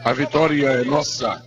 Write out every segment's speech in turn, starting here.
A vitória é nossa.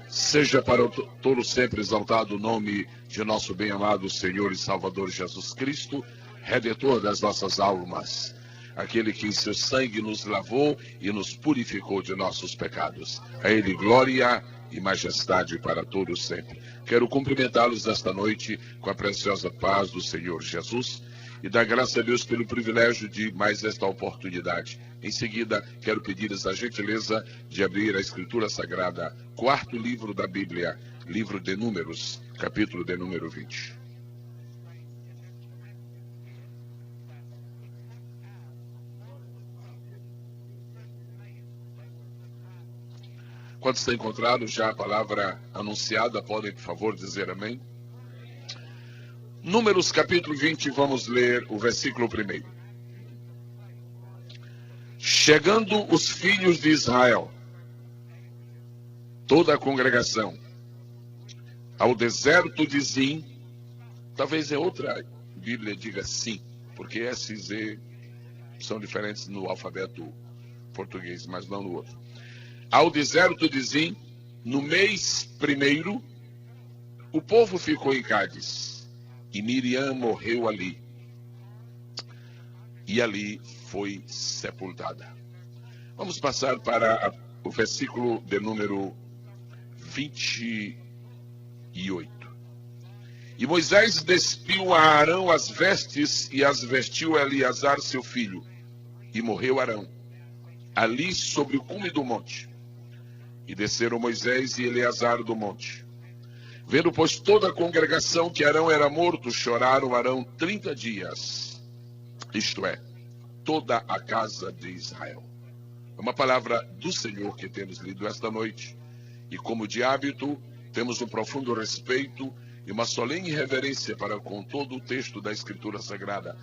Seja para todo sempre exaltado o nome de nosso bem-amado Senhor e Salvador Jesus Cristo, Redentor das nossas almas, aquele que em seu sangue nos lavou e nos purificou de nossos pecados. A Ele glória e majestade para todos sempre. Quero cumprimentá-los esta noite com a preciosa paz do Senhor Jesus e dar graças a Deus pelo privilégio de mais esta oportunidade. Em seguida, quero pedir-lhes a gentileza de abrir a Escritura Sagrada, quarto livro da Bíblia, livro de Números, capítulo de número 20. Quantos têm encontrado já a palavra anunciada, podem, por favor, dizer amém? Números capítulo 20, vamos ler o versículo 1. Chegando os filhos de Israel, toda a congregação, ao deserto de Zim, talvez em outra Bíblia diga Sim, porque S e Z são diferentes no alfabeto português, mas não no outro. Ao deserto de Zim, no mês 1, o povo ficou em Cádiz. E Miriam morreu ali. E ali foi sepultada. Vamos passar para o versículo de número 28. E Moisés despiu a Arão as vestes e as vestiu a Eleazar seu filho. E morreu Arão, ali sobre o cume do monte. E desceram Moisés e Eleazar do monte. Vendo, pois, toda a congregação que Arão era morto, choraram Arão 30 dias. Isto é, toda a casa de Israel. É uma palavra do Senhor que temos lido esta noite. E como de hábito, temos um profundo respeito e uma solene reverência para com todo o texto da Escritura Sagrada.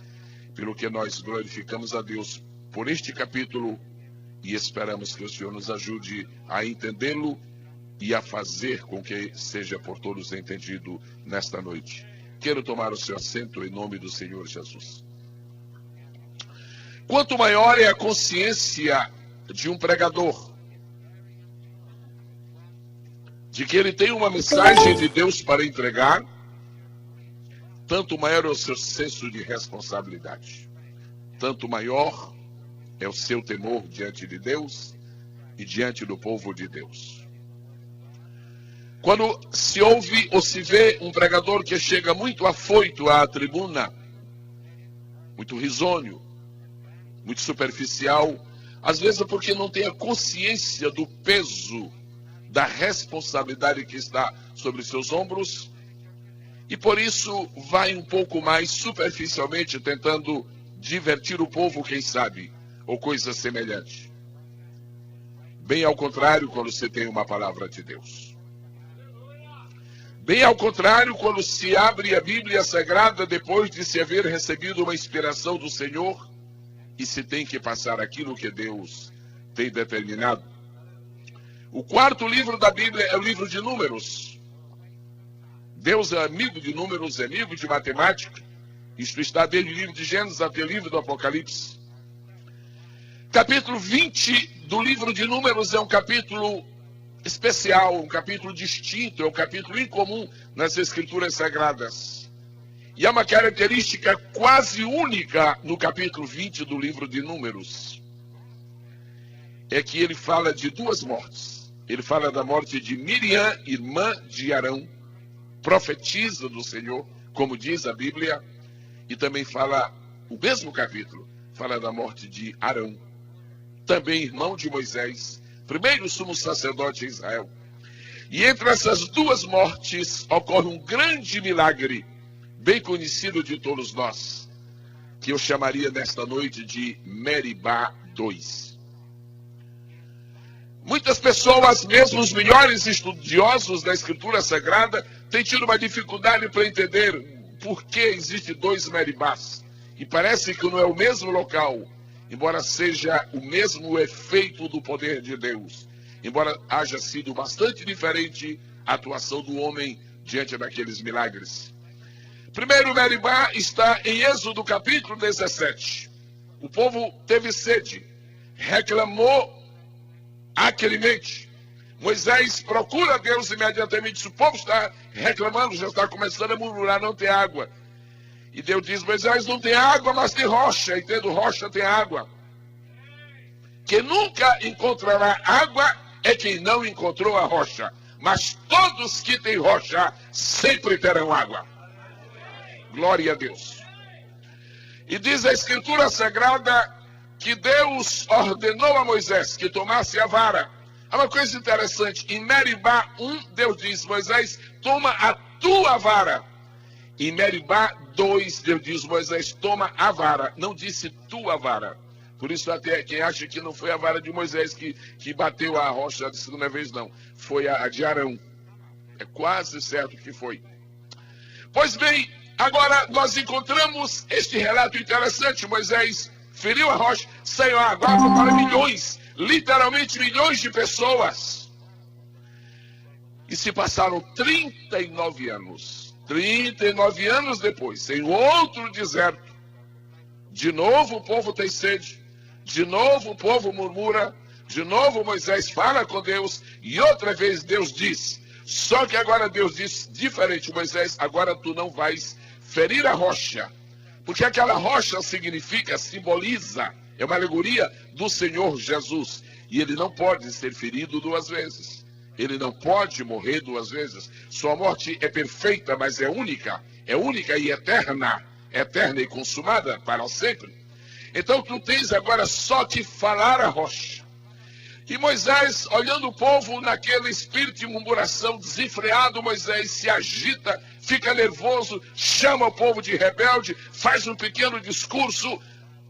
Pelo que nós glorificamos a Deus por este capítulo e esperamos que o Senhor nos ajude a entendê-lo e a fazer com que seja por todos entendido nesta noite. Quero tomar o seu assento em nome do Senhor Jesus. Quanto maior é a consciência de um pregador, de que ele tem uma mensagem de Deus para entregar, tanto maior é o seu senso de responsabilidade. Tanto maior é o seu temor diante de Deus e diante do povo de Deus. Quando se ouve ou se vê um pregador que chega muito afoito à tribuna, muito risonho, muito superficial, às vezes é porque não tem a consciência do peso, da responsabilidade que está sobre seus ombros, e por isso vai um pouco mais superficialmente tentando divertir o povo, quem sabe, ou coisa semelhante. Bem ao contrário quando se tem uma palavra de Deus. Bem ao contrário, quando se abre a Bíblia Sagrada depois de se haver recebido uma inspiração do Senhor e se tem que passar aquilo que Deus tem determinado. O quarto livro da Bíblia é o livro de Números. Deus é amigo de números, é amigo de matemática. Isto está desde o livro de Gênesis até o livro do Apocalipse. Capítulo 20 do livro de Números é um capítulo especial, um capítulo distinto, é um capítulo incomum nas Escrituras Sagradas. E há uma característica quase única no capítulo 20 do livro de Números. É que ele fala de duas mortes. Ele fala da morte de Miriam, irmã de Arão, profetisa do Senhor, como diz a Bíblia, e também fala, o mesmo capítulo, fala da morte de Arão, também irmão de Moisés, primeiro sumo sacerdote em Israel. E entre essas duas mortes ocorre um grande milagre, bem conhecido de todos nós, que eu chamaria nesta noite de Meribá 2. Muitas pessoas, mesmo os melhores estudiosos da Escritura Sagrada, têm tido uma dificuldade para entender por que existem dois Meribás. E parece que não é o mesmo local, embora seja o mesmo efeito do poder de Deus, embora haja sido bastante diferente a atuação do homem diante daqueles milagres. Primeiro Meribá está em Êxodo capítulo 17. O povo teve sede, reclamou acremente. Moisés procura Deus imediatamente. Se o povo está reclamando, já está começando a murmurar, não tem água. E Deus diz: Moisés, não tem água, mas tem rocha. E tendo rocha, tem água. Quem nunca encontrará água é quem não encontrou a rocha. Mas todos que têm rocha sempre terão água. Glória a Deus. E diz a Escritura Sagrada que Deus ordenou a Moisés que tomasse a vara. É uma coisa interessante. Em Meribá 1, Deus diz: Moisés, toma a tua vara. Em Meribá 2, Deus diz: Moisés, toma a vara. Não disse tua vara. Por isso até quem acha que não foi a vara de Moisés que bateu a rocha da segunda vez, não. Foi a de Arão. É quase certo que foi. Pois bem, agora nós encontramos este relato interessante. Moisés feriu a rocha, saiu água para milhões, literalmente milhões de pessoas. E se passaram 39 anos. 39 anos depois, em outro deserto. De novo o povo tem sede. De novo o povo murmura. De novo Moisés fala com Deus. E outra vez Deus diz. Só que agora Deus diz diferente. Moisés, agora tu não vais ferir a rocha. Porque aquela rocha simboliza, é uma alegoria do Senhor Jesus. E ele não pode ser ferido duas vezes. Ele não pode morrer duas vezes. Sua morte é perfeita, mas é única. É única e eterna. Eterna e consumada para sempre. Então tu tens agora só que falar a rocha. E Moisés, olhando o povo naquele espírito de murmuração desenfreado, Moisés se agita, fica nervoso, chama o povo de rebelde, faz um pequeno discurso,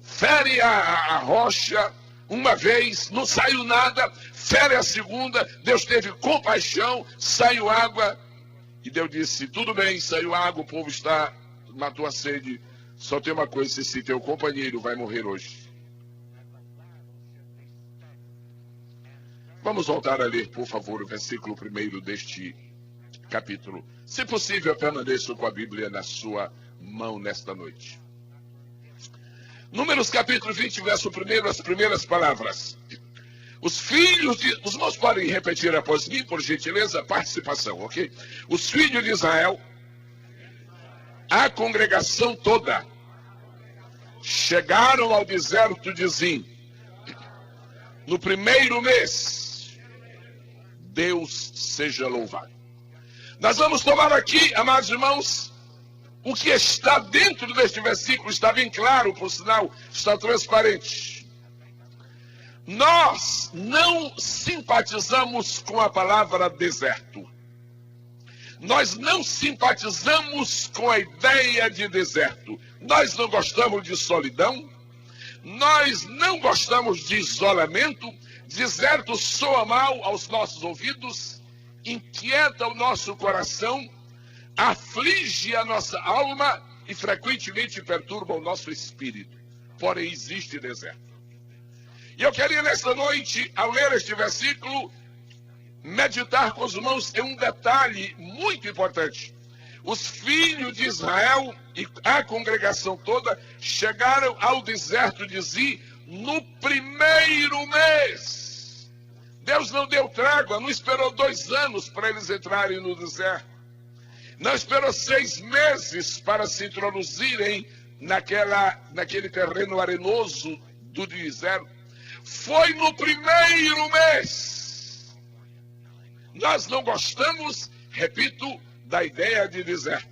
fere a rocha uma vez, não saiu nada, fere a segunda, Deus teve compaixão, saiu água. E Deus disse: tudo bem, saiu água, o povo está na tua sede. Só tem uma coisa: se teu companheiro vai morrer hoje. Vamos voltar a ler, por favor, o versículo 1 deste capítulo. Se possível, permaneça com a Bíblia na sua mão nesta noite. Números capítulo 20, verso 1, as primeiras palavras. Os filhos de... Os irmãos podem repetir após mim, por gentileza, participação, ok? Os filhos de Israel, a congregação toda, chegaram ao deserto de Zim. No primeiro mês, Deus seja louvado. Nós vamos tomar aqui, amados irmãos, o que está dentro deste versículo. Está bem claro, por sinal, está transparente. Nós não simpatizamos com a palavra deserto. Nós não simpatizamos com a ideia de deserto. Nós não gostamos de solidão. Nós não gostamos de isolamento. Deserto soa mal aos nossos ouvidos, inquieta o nosso coração, aflige a nossa alma e frequentemente perturba o nosso espírito. Porém, existe deserto. E eu queria nesta noite, ao ler este versículo, meditar com os irmãos em um detalhe muito importante. Os filhos de Israel e a congregação toda chegaram ao deserto de Zim no primeiro mês. Deus não deu trégua, não esperou 2 anos para eles entrarem no deserto. Não esperou 6 meses para se introduzirem naquele terreno arenoso do deserto. Foi no primeiro mês. Nós não gostamos, repito, da ideia de deserto.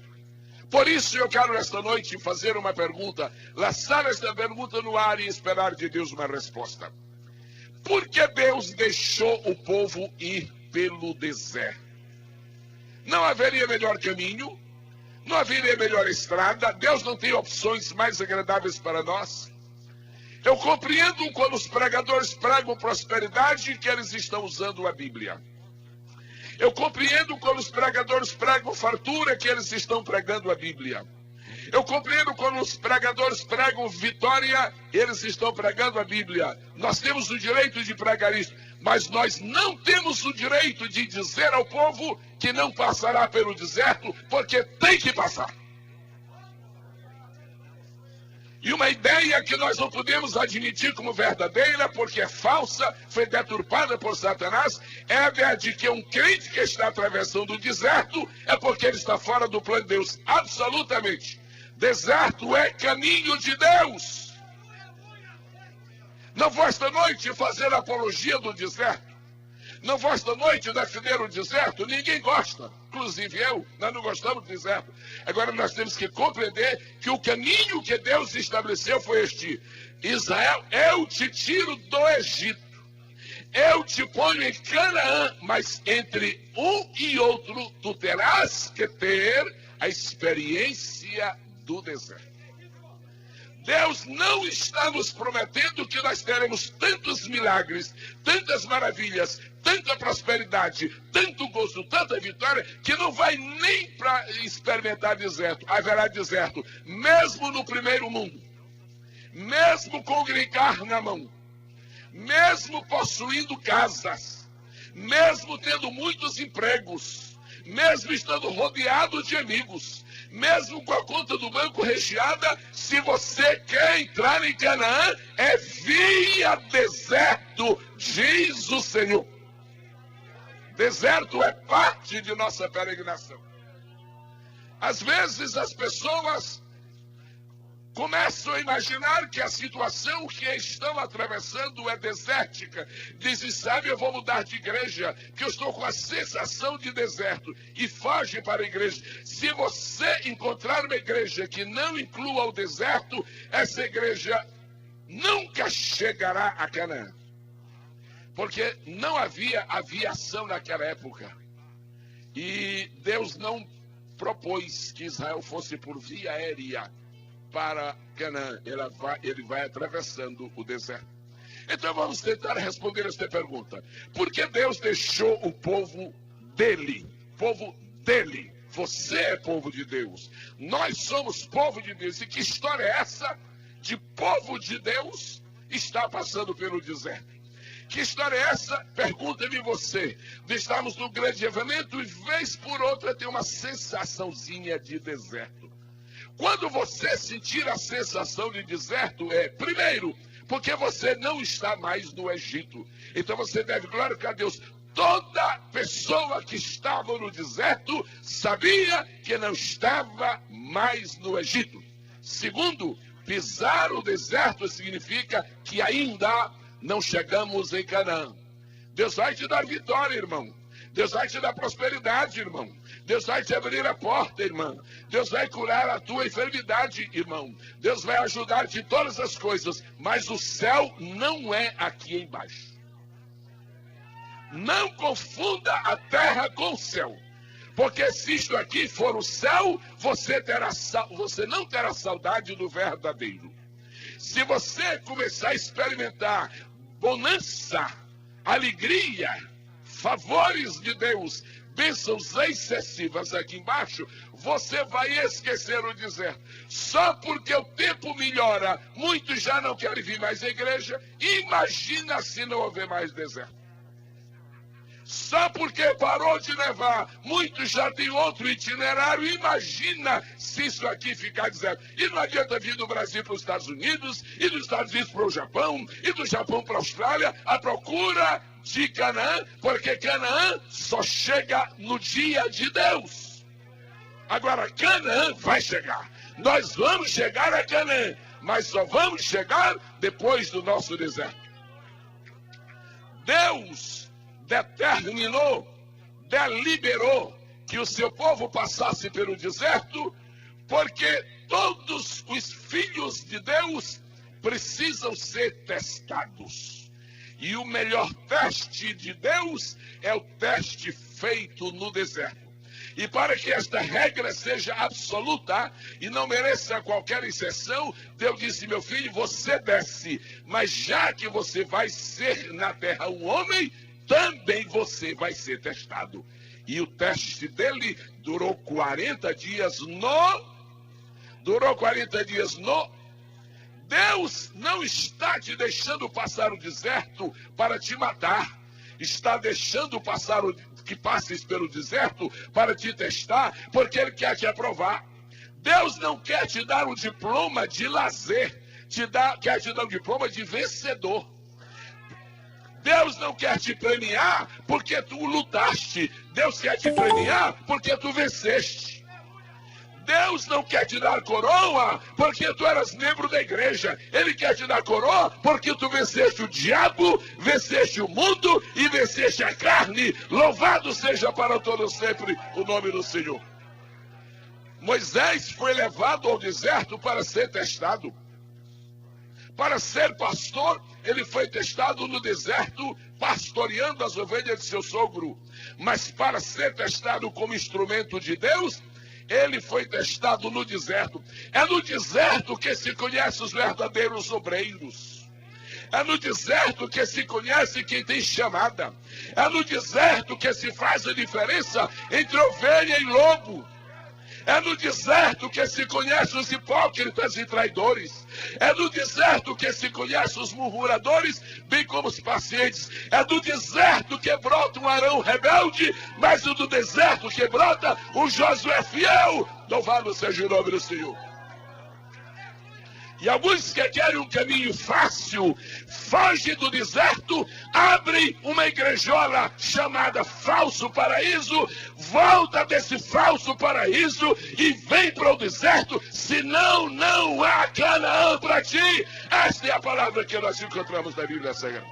Por isso eu quero esta noite fazer uma pergunta, lançar esta pergunta no ar e esperar de Deus uma resposta. Por que Deus deixou o povo ir pelo deserto? Não haveria melhor caminho? Não haveria melhor estrada? Deus não tem opções mais agradáveis para nós? Eu compreendo quando os pregadores pregam prosperidade que eles estão usando a Bíblia. Eu compreendo quando os pregadores pregam fartura que eles estão pregando a Bíblia. Eu compreendo quando os pregadores pregam vitória, eles estão pregando a Bíblia. Nós temos o direito de pregar isso, mas nós não temos o direito de dizer ao povo que não passará pelo deserto, porque tem que passar. E uma ideia que nós não podemos admitir como verdadeira, porque é falsa, foi deturpada por Satanás, é a de que um crente que está atravessando o deserto é porque ele está fora do plano de Deus. Absolutamente. Deserto é caminho de Deus. Não vou esta noite fazer apologia do deserto. Não vou esta noite defender o deserto. Ninguém gosta. Inclusive nós não gostamos do deserto. Agora nós temos que compreender que o caminho que Deus estabeleceu foi este: Israel, eu te tiro do Egito, eu te ponho em Canaã, mas entre um e outro tu terás que ter a experiência do deserto. Deus não está nos prometendo que nós teremos tantos milagres, tantas maravilhas, tanta prosperidade, tanto gozo, tanta vitória, que não vai nem para experimentar deserto. Haverá deserto, mesmo no primeiro mundo, mesmo com o green card na mão, mesmo possuindo casas, mesmo tendo muitos empregos, mesmo estando rodeado de amigos, mesmo com a conta do banco recheada. Se você quer entrar em Canaã, é via deserto, diz o Senhor. Deserto é parte de nossa peregrinação. Às vezes as pessoas começam a imaginar que a situação que estão atravessando é desértica. Dizem, sabe, eu vou mudar de igreja, que eu estou com a sensação de deserto. E foge para a igreja. Se você encontrar uma igreja que não inclua o deserto, essa igreja nunca chegará a Canaã. Porque não havia aviação naquela época. E Deus não propôs que Israel fosse por via aérea para Canaã. Ele vai atravessando o deserto. Então vamos tentar responder esta pergunta. Por que Deus deixou o povo dele? Povo dele. Você é povo de Deus. Nós somos povo de Deus. E que história é essa de povo de Deus está passando pelo deserto? Que história é essa? Pergunta-me você. Estamos no grande avivamento e vez por outra tem uma sensaçãozinha de deserto. Quando você sentir a sensação de deserto, primeiro, porque você não está mais no Egito. Então você deve glorificar a Deus. Toda pessoa que estava no deserto sabia que não estava mais no Egito. Segundo, pisar o deserto significa que ainda não chegamos em Canaã. Deus vai te dar vitória, irmão. Deus vai te dar prosperidade, irmão. Deus vai te abrir a porta, irmão. Deus vai curar a tua enfermidade, irmão. Deus vai ajudar-te em todas as coisas. Mas o céu não é aqui embaixo. Não confunda a terra com o céu. Porque se isto aqui for o céu, você não terá saudade do verdadeiro. Se você começar a experimentar bonança, alegria, favores de Deus, bênçãos excessivas aqui embaixo, você vai esquecer o deserto. Só porque o tempo melhora, muitos já não querem vir mais à igreja. Imagina se não houver mais deserto. Só porque parou de nevar, muitos já têm outro itinerário. Imagina se isso aqui ficar deserto. E não adianta vir do Brasil para os Estados Unidos, e dos Estados Unidos para o Japão, e do Japão para a Austrália, à procura de Canaã, porque Canaã só chega no dia de Deus. Agora, Canaã vai chegar. Nós vamos chegar a Canaã, mas só vamos chegar depois do nosso deserto. Deus determinou, deliberou que o seu povo passasse pelo deserto, porque todos os filhos de Deus precisam ser testados. E o melhor teste de Deus é o teste feito no deserto. E para que esta regra seja absoluta e não mereça qualquer exceção, Deus disse, meu filho, você desce, mas já que você vai ser na terra um homem, também você vai ser testado. E o teste dele durou 40 dias Deus não está te deixando passar o deserto para te matar. Está deixando passar que passes pelo deserto para te testar, porque ele quer te aprovar. Deus não quer te dar um diploma de lazer, quer te dar um diploma de vencedor. Deus não quer te premiar porque tu lutaste. Deus quer te premiar porque tu venceste. Deus não quer te dar coroa porque tu eras membro da igreja. Ele quer te dar coroa porque tu venceste o diabo, venceste o mundo e venceste a carne. Louvado seja para todo sempre o nome do Senhor. Moisés foi levado ao deserto para ser testado. Para ser pastor, ele foi testado no deserto, pastoreando as ovelhas de seu sogro. Mas para ser testado como instrumento de Deus, ele foi testado no deserto. É no deserto que se conhece os verdadeiros obreiros. É no deserto que se conhece quem tem chamada. É no deserto que se faz a diferença entre ovelha e lobo. É no deserto que se conhece os hipócritas e traidores. É no deserto que se conhece os murmuradores, bem como os pacientes. É do deserto que brota um Arão rebelde, mas é do deserto que brota um Josué fiel. Louvado seja o nome do Senhor. E alguns que querem um caminho fácil, fogem do deserto, abrem uma igrejola chamada Falso Paraíso, volta desse falso paraíso e vem para o deserto, senão não há Canaã para ti. Esta é a palavra que nós encontramos na Bíblia Sagrada.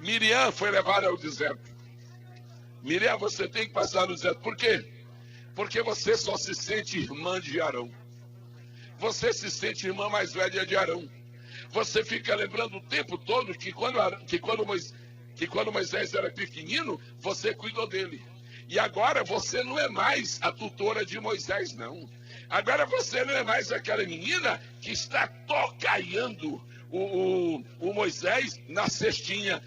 Miriam foi levada ao deserto. Miriam, você tem que passar no deserto. Por quê? Porque você só se sente irmã de Arão. Você se sente irmã mais velha de Arão. Você fica lembrando o tempo todo que quando Moisés era pequenino, você cuidou dele. E agora você não é mais a tutora de Moisés, não. Agora você não é mais aquela menina que está tocaiando o Moisés na cestinha.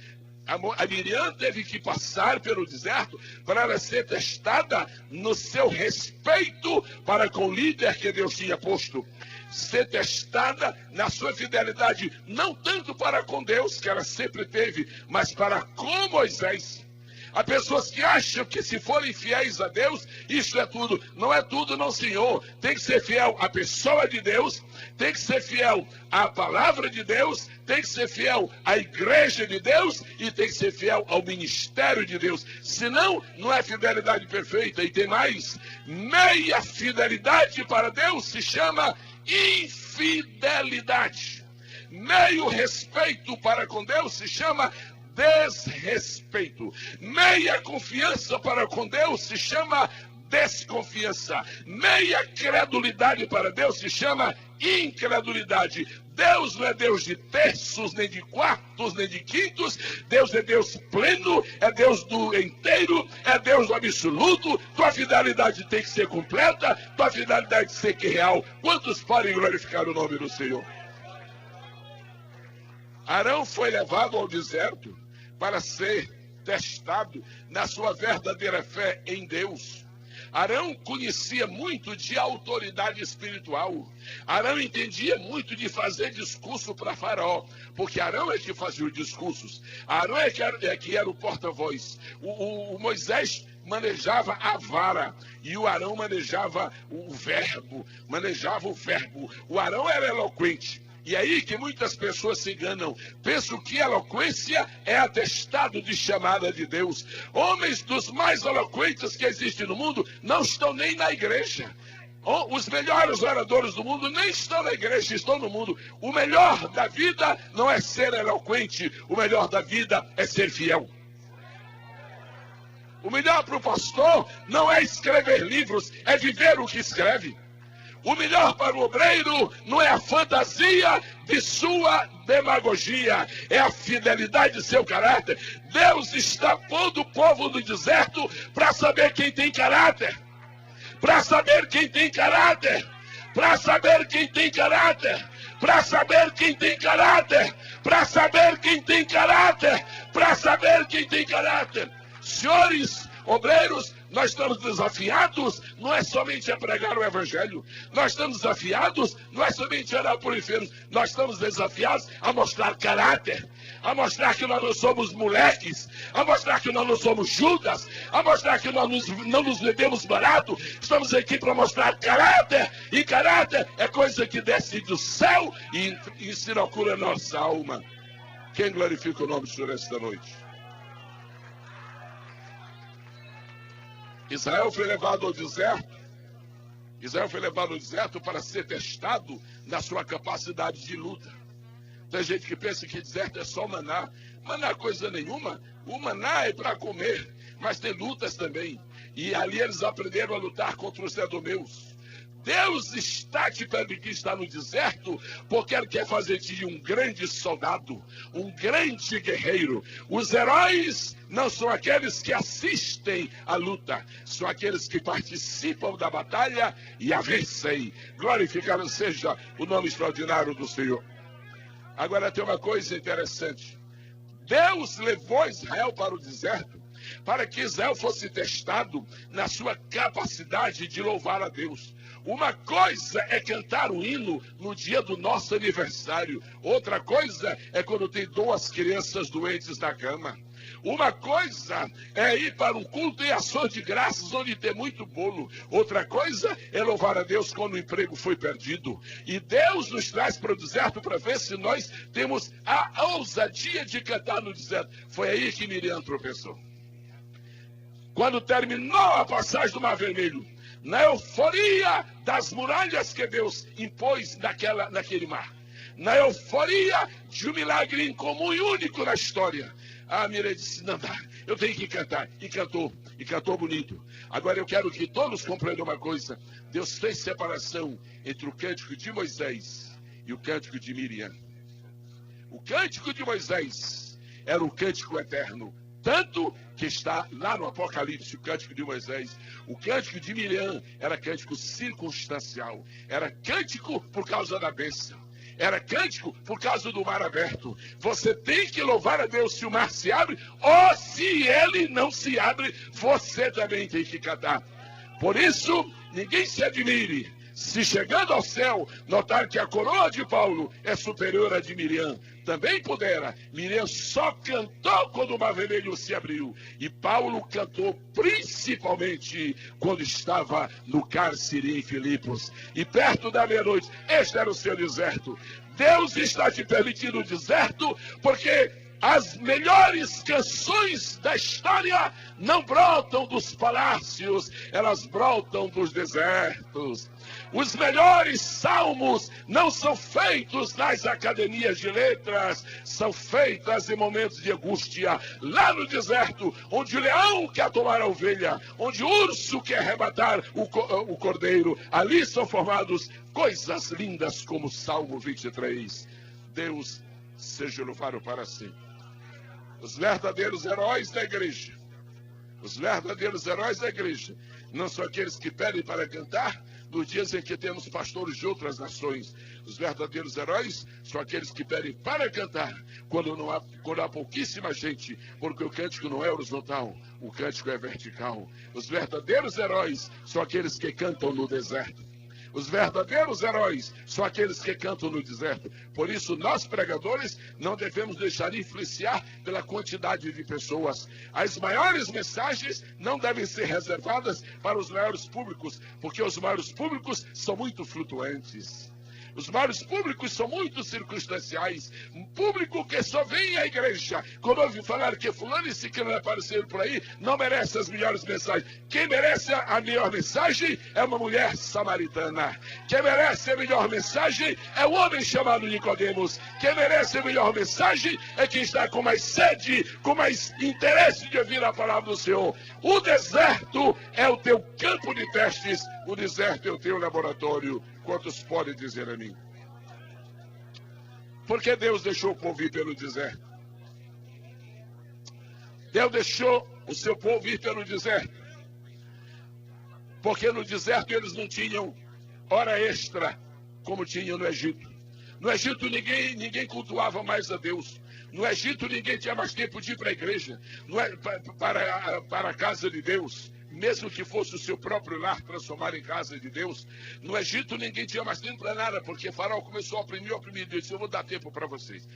A Miriam teve que passar pelo deserto para ela ser testada no seu respeito para com o líder que Deus tinha posto. Ser testada na sua fidelidade, não tanto para com Deus, que ela sempre teve, mas para com Moisés. Há pessoas que acham que se forem fiéis a Deus, isso é tudo. Não é tudo, não, Senhor. Tem que ser fiel à pessoa de Deus, tem que ser fiel à palavra de Deus, tem que ser fiel à igreja de Deus e tem que ser fiel ao ministério de Deus. Senão, não é fidelidade perfeita. E tem mais, meia fidelidade para Deus se chama infidelidade. Meio respeito para com Deus se chama desrespeito. Meia confiança para com Deus se chama desconfiança. Meia credulidade para Deus se chama incredulidade. Deus não é Deus de terços, nem de quartos, nem de quintos. Deus é Deus pleno, é Deus do inteiro, é Deus do absoluto. Tua fidelidade tem que ser completa, tua fidelidade tem que ser real. Quantos podem glorificar o nome do Senhor? Arão foi levado ao deserto para ser testado na sua verdadeira fé em Deus. Arão conhecia muito de autoridade espiritual. Arão entendia muito de fazer discurso para Faraó, porque Arão é que fazia os discursos. Arão é que era o porta-voz. O Moisés manejava a vara e o Arão manejava o verbo. O Arão era eloquente. E aí que muitas pessoas se enganam. Pensam que eloquência é atestado de chamada de Deus. Homens dos mais eloquentes que existem no mundo não estão nem na igreja. Os melhores oradores do mundo nem estão na igreja, estão no mundo. O melhor da vida não é ser eloquente. O melhor da vida é ser fiel. O melhor para o pastor não é escrever livros, é viver o que escreve. O melhor para o obreiro não é a fantasia de sua demagogia, é a fidelidade de seu caráter. Deus está pondo o povo no deserto para saber quem tem caráter. Para saber quem tem caráter. Para saber quem tem caráter. Para saber quem tem caráter. Para saber quem tem caráter. Para saber quem tem caráter. Senhores obreiros, nós estamos desafiados, não é somente a pregar o evangelho. Nós estamos desafiados, não é somente a orar por enfermos. Nós estamos desafiados a mostrar caráter. a mostrar que nós não somos moleques, a mostrar que nós não somos Judas, a mostrar que nós não nos vendemos barato. Estamos aqui para mostrar caráter, e caráter é coisa que desce do céu e se inocula a nossa alma. Quem glorifica o nome do Senhor esta noite? Israel foi levado ao deserto. Israel foi levado ao deserto para ser testado na sua capacidade de luta. Tem gente que pensa que deserto é só maná. Maná é coisa nenhuma. O maná é para comer, mas tem lutas também. E ali eles aprenderam a lutar contra os edomeus. Deus está te permitindo estar no deserto porque Ele quer fazer de ti um grande soldado, um grande guerreiro. Os heróis não são aqueles que assistem à luta, são aqueles que participam da batalha e a vencem. Glorificado seja o nome extraordinário do Senhor. Agora tem uma coisa interessante. Deus levou Israel para o deserto para que Israel fosse testado na sua capacidade de louvar a Deus. Uma coisa é cantar o hino no dia do nosso aniversário. Outra coisa é quando tem 2 crianças doentes na cama. Uma coisa é ir para um culto em ações de graças onde tem muito bolo. Outra coisa é louvar a Deus quando o emprego foi perdido. E Deus nos traz para o deserto para ver se nós temos a ousadia de cantar no deserto. Foi aí que Miriam tropeçou. Quando terminou a passagem do Mar Vermelho, na euforia das muralhas que Deus impôs naquele mar, na euforia de um milagre incomum e único na história, a Miriam disse: não dá, eu tenho que cantar. E cantou bonito. Agora eu quero que todos compreendam uma coisa: Deus fez separação entre o cântico de Moisés e o cântico de Miriam. O cântico de Moisés era o cântico eterno, tanto que está lá no Apocalipse, o cântico de Moisés. O cântico de Miriam era cântico circunstancial, era cântico por causa da bênção, era cântico por causa do mar aberto. Você tem que louvar a Deus se o mar se abre, ou se ele não se abre, você também tem que cantar. Por isso, ninguém se admire se chegando ao céu notar que a coroa de Paulo é superior à de Miriam. Também pudera. Miriam só cantou quando o Mar Vermelho se abriu. E Paulo cantou principalmente quando estava no cárcere em Filipos. E perto da meia-noite, este era o seu deserto. Deus está te permitindo o deserto porque as melhores canções da história não brotam dos palácios, elas brotam dos desertos. Os melhores salmos não são feitos nas academias de letras, são feitos em momentos de angústia, lá no deserto, onde o leão quer tomar a ovelha, onde o urso quer arrebatar o cordeiro. Ali são formados coisas lindas como o Salmo 23. Deus seja louvado para sempre. Os verdadeiros heróis da igreja, não são aqueles que pedem para cantar nos dias em que temos pastores de outras nações. Os verdadeiros heróis são aqueles que pedem para cantar quando há pouquíssima gente, porque o cântico não é horizontal, o cântico é vertical. Os verdadeiros heróis são aqueles que cantam no deserto. Os verdadeiros heróis são aqueles que cantam no deserto. Por isso, nós pregadores não devemos deixar influenciar pela quantidade de pessoas. As maiores mensagens não devem ser reservadas para os maiores públicos, porque os maiores públicos são muito flutuantes. Os maiores públicos são muito circunstanciais. Um público que só vem à igreja quando ouve falar que fulano e ciclano apareceram por aí, não merece as melhores mensagens. Quem merece a melhor mensagem é uma mulher samaritana. Quem merece a melhor mensagem é um homem chamado Nicodemos. Quem merece a melhor mensagem é quem está com mais sede, com mais interesse de ouvir a palavra do Senhor. O deserto é o teu campo de testes. O deserto é o teu laboratório. Quantos podem dizer a mim? Por que Deus deixou o povo ir pelo deserto? Deus deixou o seu povo ir pelo deserto porque no deserto eles não tinham hora extra como tinham no Egito. No Egito ninguém cultuava mais a Deus. No Egito ninguém tinha mais tempo de ir para a igreja, para a casa de Deus. mesmo que fosse o seu próprio lar, transformar em casa de Deus. No Egito ninguém tinha mais tempo para nada, porque Faraó começou a oprimir. Ele disse: eu vou dar tempo para vocês.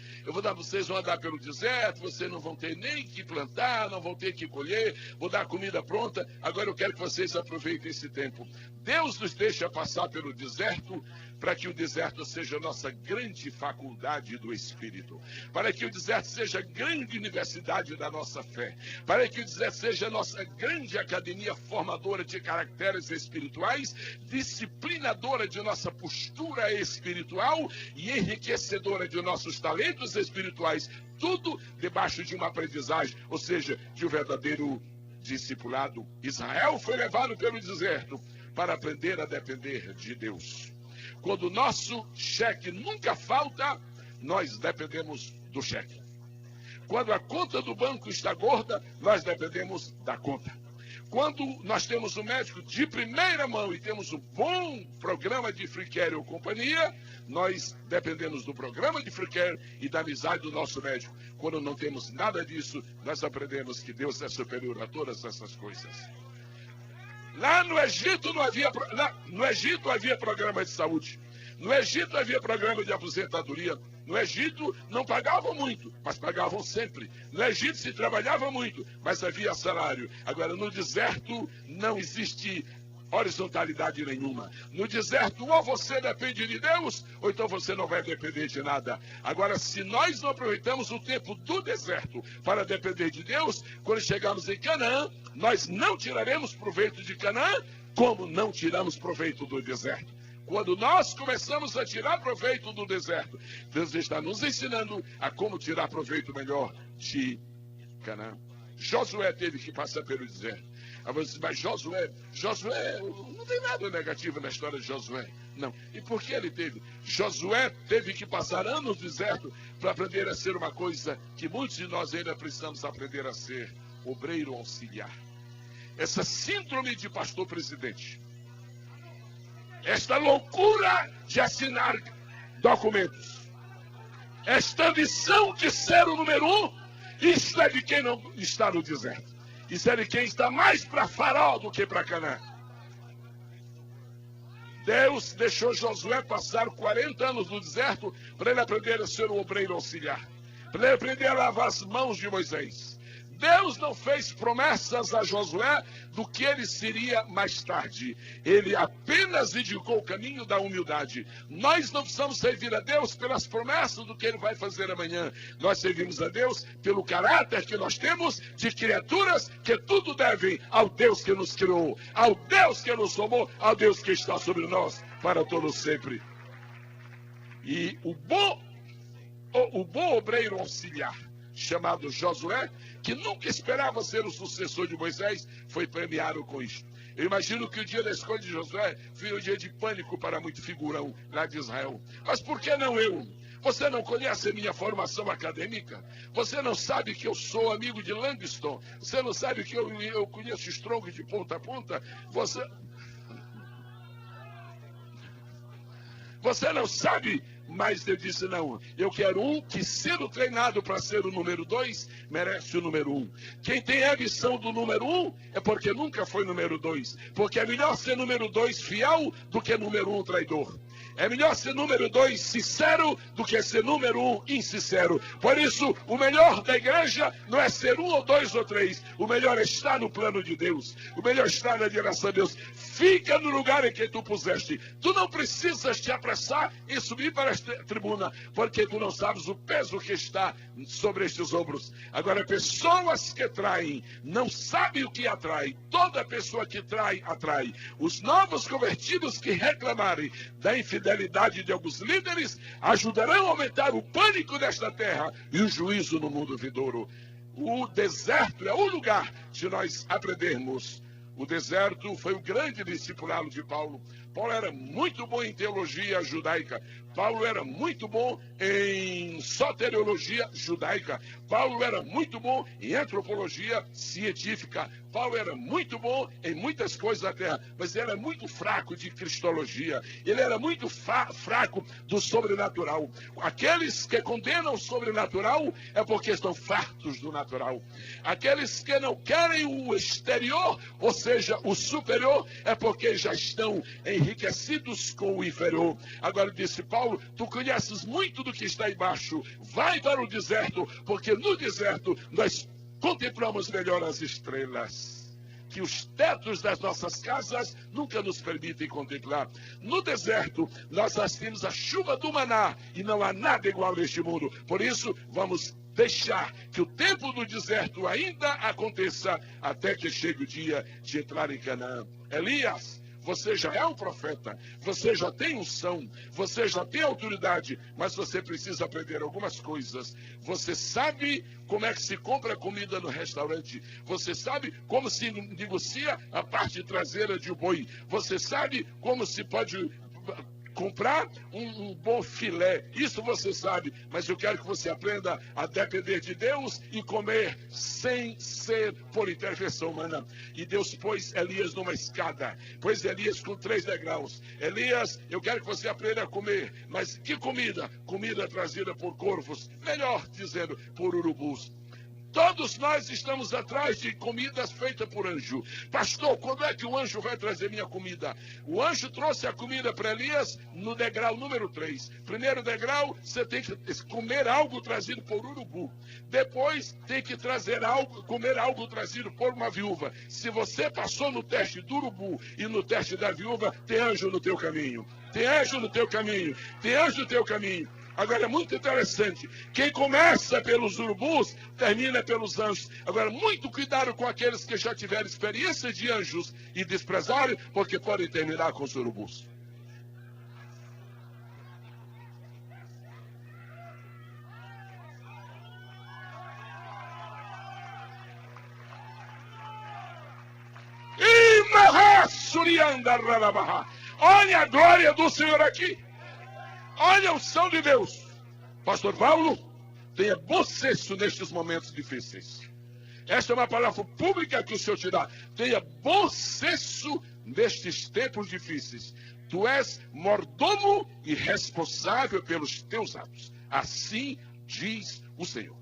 Vocês vão andar pelo deserto, vocês não vão ter nem que plantar, não vão ter que colher, vou dar comida pronta. Agora eu quero que vocês aproveitem esse tempo. Deus nos deixa passar pelo deserto, para que o deserto seja a nossa grande faculdade do Espírito, para que o deserto seja a grande universidade da nossa fé, para que o deserto seja a nossa grande academia formadora de caracteres espirituais, disciplinadora de nossa postura espiritual e enriquecedora de nossos talentos espirituais, tudo debaixo de uma aprendizagem, ou seja, de um verdadeiro discipulado. Israel foi levado pelo deserto para aprender a depender de Deus. Quando o nosso cheque nunca falta, nós dependemos do cheque. Quando a conta do banco está gorda, nós dependemos da conta. Quando nós temos um médico de primeira mão e temos um bom programa de free care ou companhia, nós dependemos do programa de free care e da amizade do nosso médico. Quando não temos nada disso, nós aprendemos que Deus é superior a todas essas coisas. Lá no Egito no Egito havia programa de saúde. No Egito havia programa de aposentadoria. No Egito não pagavam muito, mas pagavam sempre. No Egito se trabalhava muito, mas havia salário. Agora, no deserto não existe horizontalidade nenhuma. No deserto, ou você depende de Deus, ou então você não vai depender de nada. Agora, se nós não aproveitamos o tempo do deserto para depender de Deus, quando chegarmos em Canaã, nós não tiraremos proveito de Canaã, como não tiramos proveito do deserto. Quando nós começamos a tirar proveito do deserto, Deus está nos ensinando a como tirar proveito melhor de Canaã. Josué teve que passar pelo deserto. Mas Josué, não tem nada negativo na história de Josué. Não. E por que ele teve? Josué teve que passar anos no deserto para aprender a ser uma coisa que muitos de nós ainda precisamos aprender a ser: obreiro auxiliar. Essa síndrome de pastor presidente, esta loucura de assinar documentos, esta ambição de ser o número um, isso é de quem não está no deserto. Isso é de quem está mais para Faraó do que para Canaã. Deus deixou Josué passar 40 anos no deserto para ele aprender a ser um obreiro auxiliar, para ele aprender a lavar as mãos de Moisés. Deus não fez promessas a Josué do que ele seria mais tarde. Ele apenas indicou o caminho da humildade. Nós não precisamos servir a Deus pelas promessas do que ele vai fazer amanhã. Nós servimos a Deus pelo caráter que nós temos de criaturas que tudo devem ao Deus que nos criou, ao Deus que nos formou, ao Deus que está sobre nós para todo sempre. E o bom obreiro auxiliar, chamado Josué, que nunca esperava ser o sucessor de Moisés, foi premiado com isso. Eu imagino que o dia da escolha de Josué foi um dia de pânico para muito figurão lá de Israel. Mas por que não eu? Você não conhece a minha formação acadêmica? Você não sabe que eu sou amigo de Langston? Você não sabe que eu conheço Strong de ponta a ponta? Você não sabe? Mas eu disse: não, eu quero um que, sendo treinado para ser o número 2, merece o número 1. Quem tem a ambição do número 1 é porque nunca foi número 2. Porque é melhor ser número 2 fiel do que número 1 traidor. É melhor ser número 2 sincero do que ser número 1 insincero. Por isso, o melhor da igreja não é ser 1 ou 2 ou 3. O melhor é estar no plano de Deus. O melhor é estar na direção de Deus. Fica no lugar em que tu puseste. Tu não precisas te apressar em subir para esta tribuna, porque tu não sabes o peso que está sobre estes ombros. Agora, pessoas que traem não sabem o que atrai. Toda pessoa que trai, atrai. Os novos convertidos que reclamarem da infidelidade de alguns líderes ajudarão a aumentar o pânico desta terra e o juízo no mundo vindouro. O deserto é o lugar de nós aprendermos. O deserto foi o grande discipulado de Paulo. Paulo era muito bom em teologia judaica. Paulo era muito bom em soteriologia judaica. Paulo era muito bom em antropologia científica. Paulo era muito bom em muitas coisas da terra, mas ele era muito fraco de cristologia. Ele era muito fraco do sobrenatural. Aqueles que condenam o sobrenatural é porque estão fartos do natural. Aqueles que não querem o exterior, ou seja, o superior, é porque já estão enriquecidos com o inferior. Agora disse Paulo, tu conheces muito do que está embaixo, vai para o deserto, porque no deserto nós contemplamos melhor as estrelas, que os tetos das nossas casas nunca nos permitem contemplar. No deserto nós assistimos a chuva do maná, e não há nada igual neste mundo. Por isso vamos deixar que o tempo do deserto ainda aconteça, até que chegue o dia de entrar em Canaã. Elias, você já é um profeta, você já tem unção, você já tem autoridade, mas você precisa aprender algumas coisas. Você sabe como é que se compra comida no restaurante, você sabe como se negocia a parte traseira de um boi, você sabe como se pode comprar um bom filé, isso você sabe, mas eu quero que você aprenda a depender de Deus e comer sem ser por intervenção humana. E Deus pôs Elias numa escada, pôs Elias com 3 degraus. Elias, eu quero que você aprenda a comer, mas que comida? Comida trazida por corvos, melhor dizendo, por urubus. Todos nós estamos atrás de comidas feitas por anjo. Pastor, quando é que o anjo vai trazer minha comida? O anjo trouxe a comida para Elias no degrau número 3. Primeiro degrau, você tem que comer algo trazido por urubu. Depois tem que comer algo trazido por uma viúva. Se você passou no teste do urubu e no teste da viúva, tem anjo no teu caminho. Tem anjo no teu caminho. Tem anjo no teu caminho. Agora é muito interessante, quem começa pelos urubus, termina pelos anjos. Agora, muito cuidado com aqueles que já tiveram experiência de anjos e desprezarem, porque podem terminar com os urubus. Olha a glória do Senhor aqui. Olha a unção de Deus. Pastor Paulo, tenha bom senso nestes momentos difíceis. Esta é uma palavra pública que o Senhor te dá. Tenha bom senso nestes tempos difíceis. Tu és mordomo e responsável pelos teus atos. Assim diz o Senhor.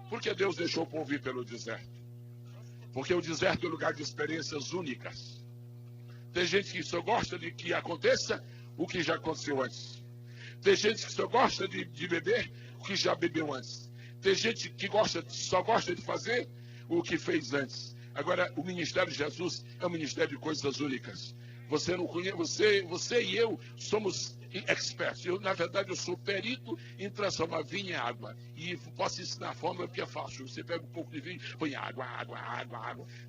Por que Deus deixou o povo ir pelo deserto? Porque o deserto é lugar de experiências únicas. Tem gente que só gosta de que aconteça o que já aconteceu antes. Tem gente que só gosta de beber o que já bebeu antes. Tem gente que só gosta de fazer o que fez antes. Agora, o ministério de Jesus é um ministério de coisas únicas. Você não conhece, você e eu somos expertos. Na verdade, eu sou perito em transformar vinho em água. E posso ensinar a fórmula porque é fácil. Você pega um pouco de vinho, põe água.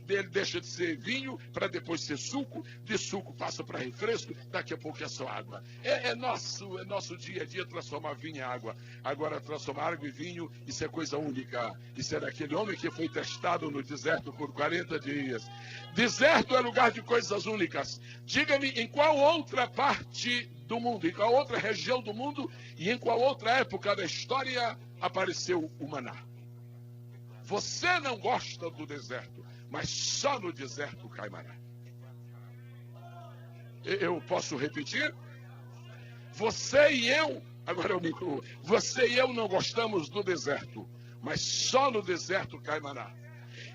Ele deixa de ser vinho para depois ser suco. De suco passa para refresco. Daqui a pouco é só água. É nosso dia a dia transformar vinho em água. Agora, transformar água em vinho, isso é coisa única. Isso é daquele homem que foi testado no deserto por 40 dias. Deserto é lugar de coisas únicas. Diga-me em qual outra parte do mundo, em qual outra região do mundo e em qual outra época da história apareceu o maná. Você não gosta do deserto, mas só no deserto cai maná. Eu posso repetir? Você e eu, agora eu me incluo, você e eu não gostamos do deserto, mas só no deserto cai maná.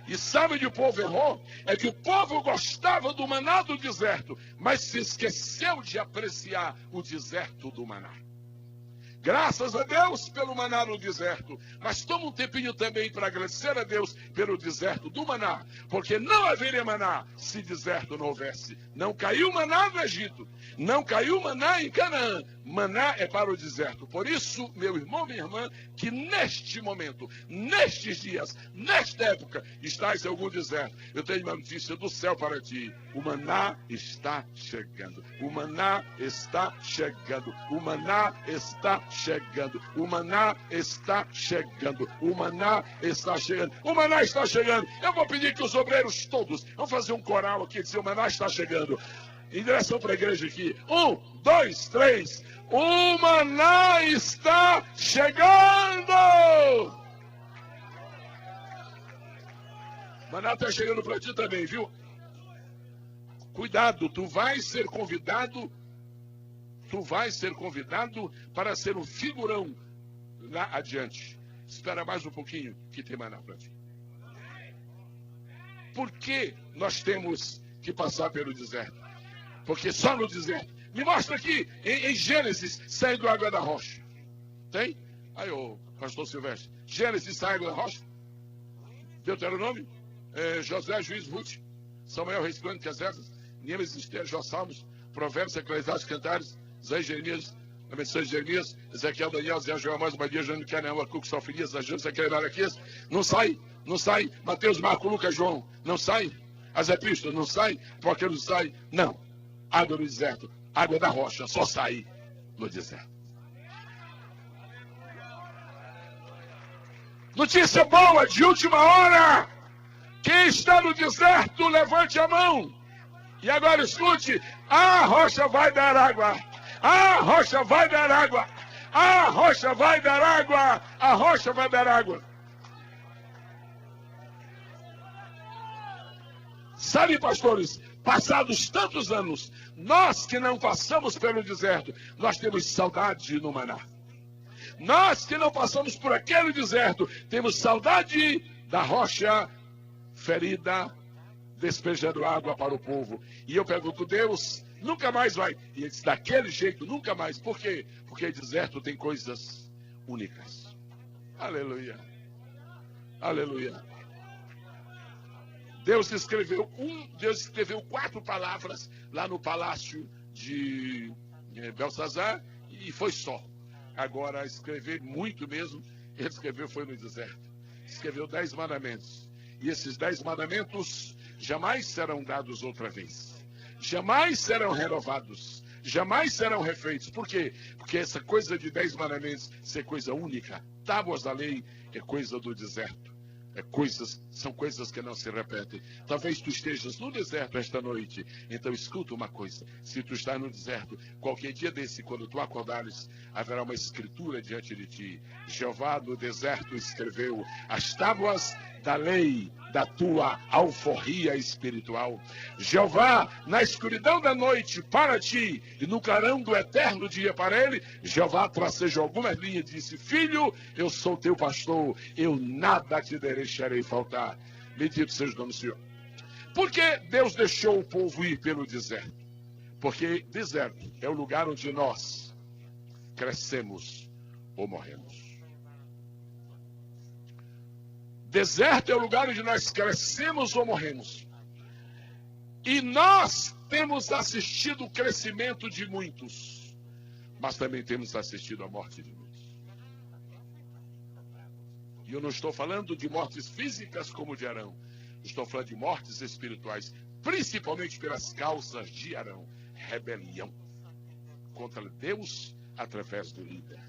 E sabe onde o povo errou? É que o povo gostava do maná do deserto, mas se esqueceu de apreciar o deserto do maná. Graças a Deus pelo maná no deserto, mas toma um tempinho também para agradecer a Deus pelo deserto do maná, porque não haveria maná se deserto não houvesse. Não caiu maná no Egito, não caiu maná em Canaã, maná é para o deserto. Por isso, meu irmão, minha irmã, que neste momento, nestes dias, nesta época, estás em algum deserto, eu tenho uma notícia do céu para ti: o maná está chegando, o maná está chegando, o maná está chegando. O maná está chegando. O maná está chegando. O maná está chegando. Eu vou pedir que os obreiros todos, vamos fazer um coral aqui, dizer: o maná está chegando. Em direção para a igreja aqui. 1, 2, 3. O maná está chegando. O maná está chegando para ti também, viu? Cuidado, tu vais ser convidado para ser um figurão lá adiante. Espera mais um pouquinho que tem maná para ti. Por que nós temos que passar pelo deserto? Porque só no deserto. Me mostra aqui, em Gênesis, saindo água da rocha. Tem? Aí, ô pastor Silvestre. Gênesis, sai água da rocha. Deuteronômio, Josué, Juiz, Ruth, Samuel, Reis, Crônicas, Esdras, Neemias, Esther, Jó, Salmos, Provérbios, Eclesiastes, Cantares, Isaías, Jeremias, Lamentações de Jeremias, Ezequiel, Daniel, Zé, Joel, Amós, Maria, Jânio, Canaã, Acuco, Salfinias, Ageu, Ezequiel, Malaquias. Não sai. Mateus, Marcos, Lucas, João. Não sai. As epístolas não sai. Porque não sai. Não. Água do deserto. Água da rocha. Só sai no deserto. Notícia boa de última hora. Quem está no deserto, levante a mão. E agora escute. A rocha vai dar água. A rocha vai dar água. A rocha vai dar água. A rocha vai dar água. Sabe, pastores, passados tantos anos, nós que não passamos pelo deserto, nós temos saudade no maná. Nós que não passamos por aquele deserto, temos saudade da rocha ferida, despejando água para o povo. E eu pergunto: Deus, nunca mais vai? E ele diz: daquele jeito, nunca mais. Por quê? Porque o deserto tem coisas únicas. Aleluia. Aleluia. Deus escreveu 4 palavras lá no palácio de Belsazar e foi só. Agora, escrever muito mesmo, ele escreveu foi no deserto. Escreveu 10 mandamentos. E esses 10 mandamentos jamais serão dados outra vez. Jamais serão renovados. Jamais serão refeitos. Por quê? Porque essa coisa de 10 mandamentos ser coisa única. Tábuas da lei é coisa do deserto. São coisas que não se repetem. Talvez tu estejas no deserto esta noite. Então escuta uma coisa. Se tu está no deserto, qualquer dia desse, quando tu acordares, haverá uma escritura diante de ti. Jeová no deserto escreveu as tábuas da lei da tua alforria espiritual. Jeová, na escuridão da noite para ti e no clarão do eterno dia para ele, Jeová tracejou algumas linhas e disse: filho, eu sou teu pastor, eu nada te deixarei faltar. Bendito seja o nome do Senhor. Por que Deus deixou o povo ir pelo deserto? Porque deserto é o lugar onde nós crescemos ou morremos. Deserto é o lugar onde nós crescemos ou morremos. E nós temos assistido o crescimento de muitos, mas também temos assistido a morte de muitos. E eu não estou falando de mortes físicas como de Arão. Estou falando de mortes espirituais, principalmente pelas causas de Arão. Rebelião contra Deus através do líder.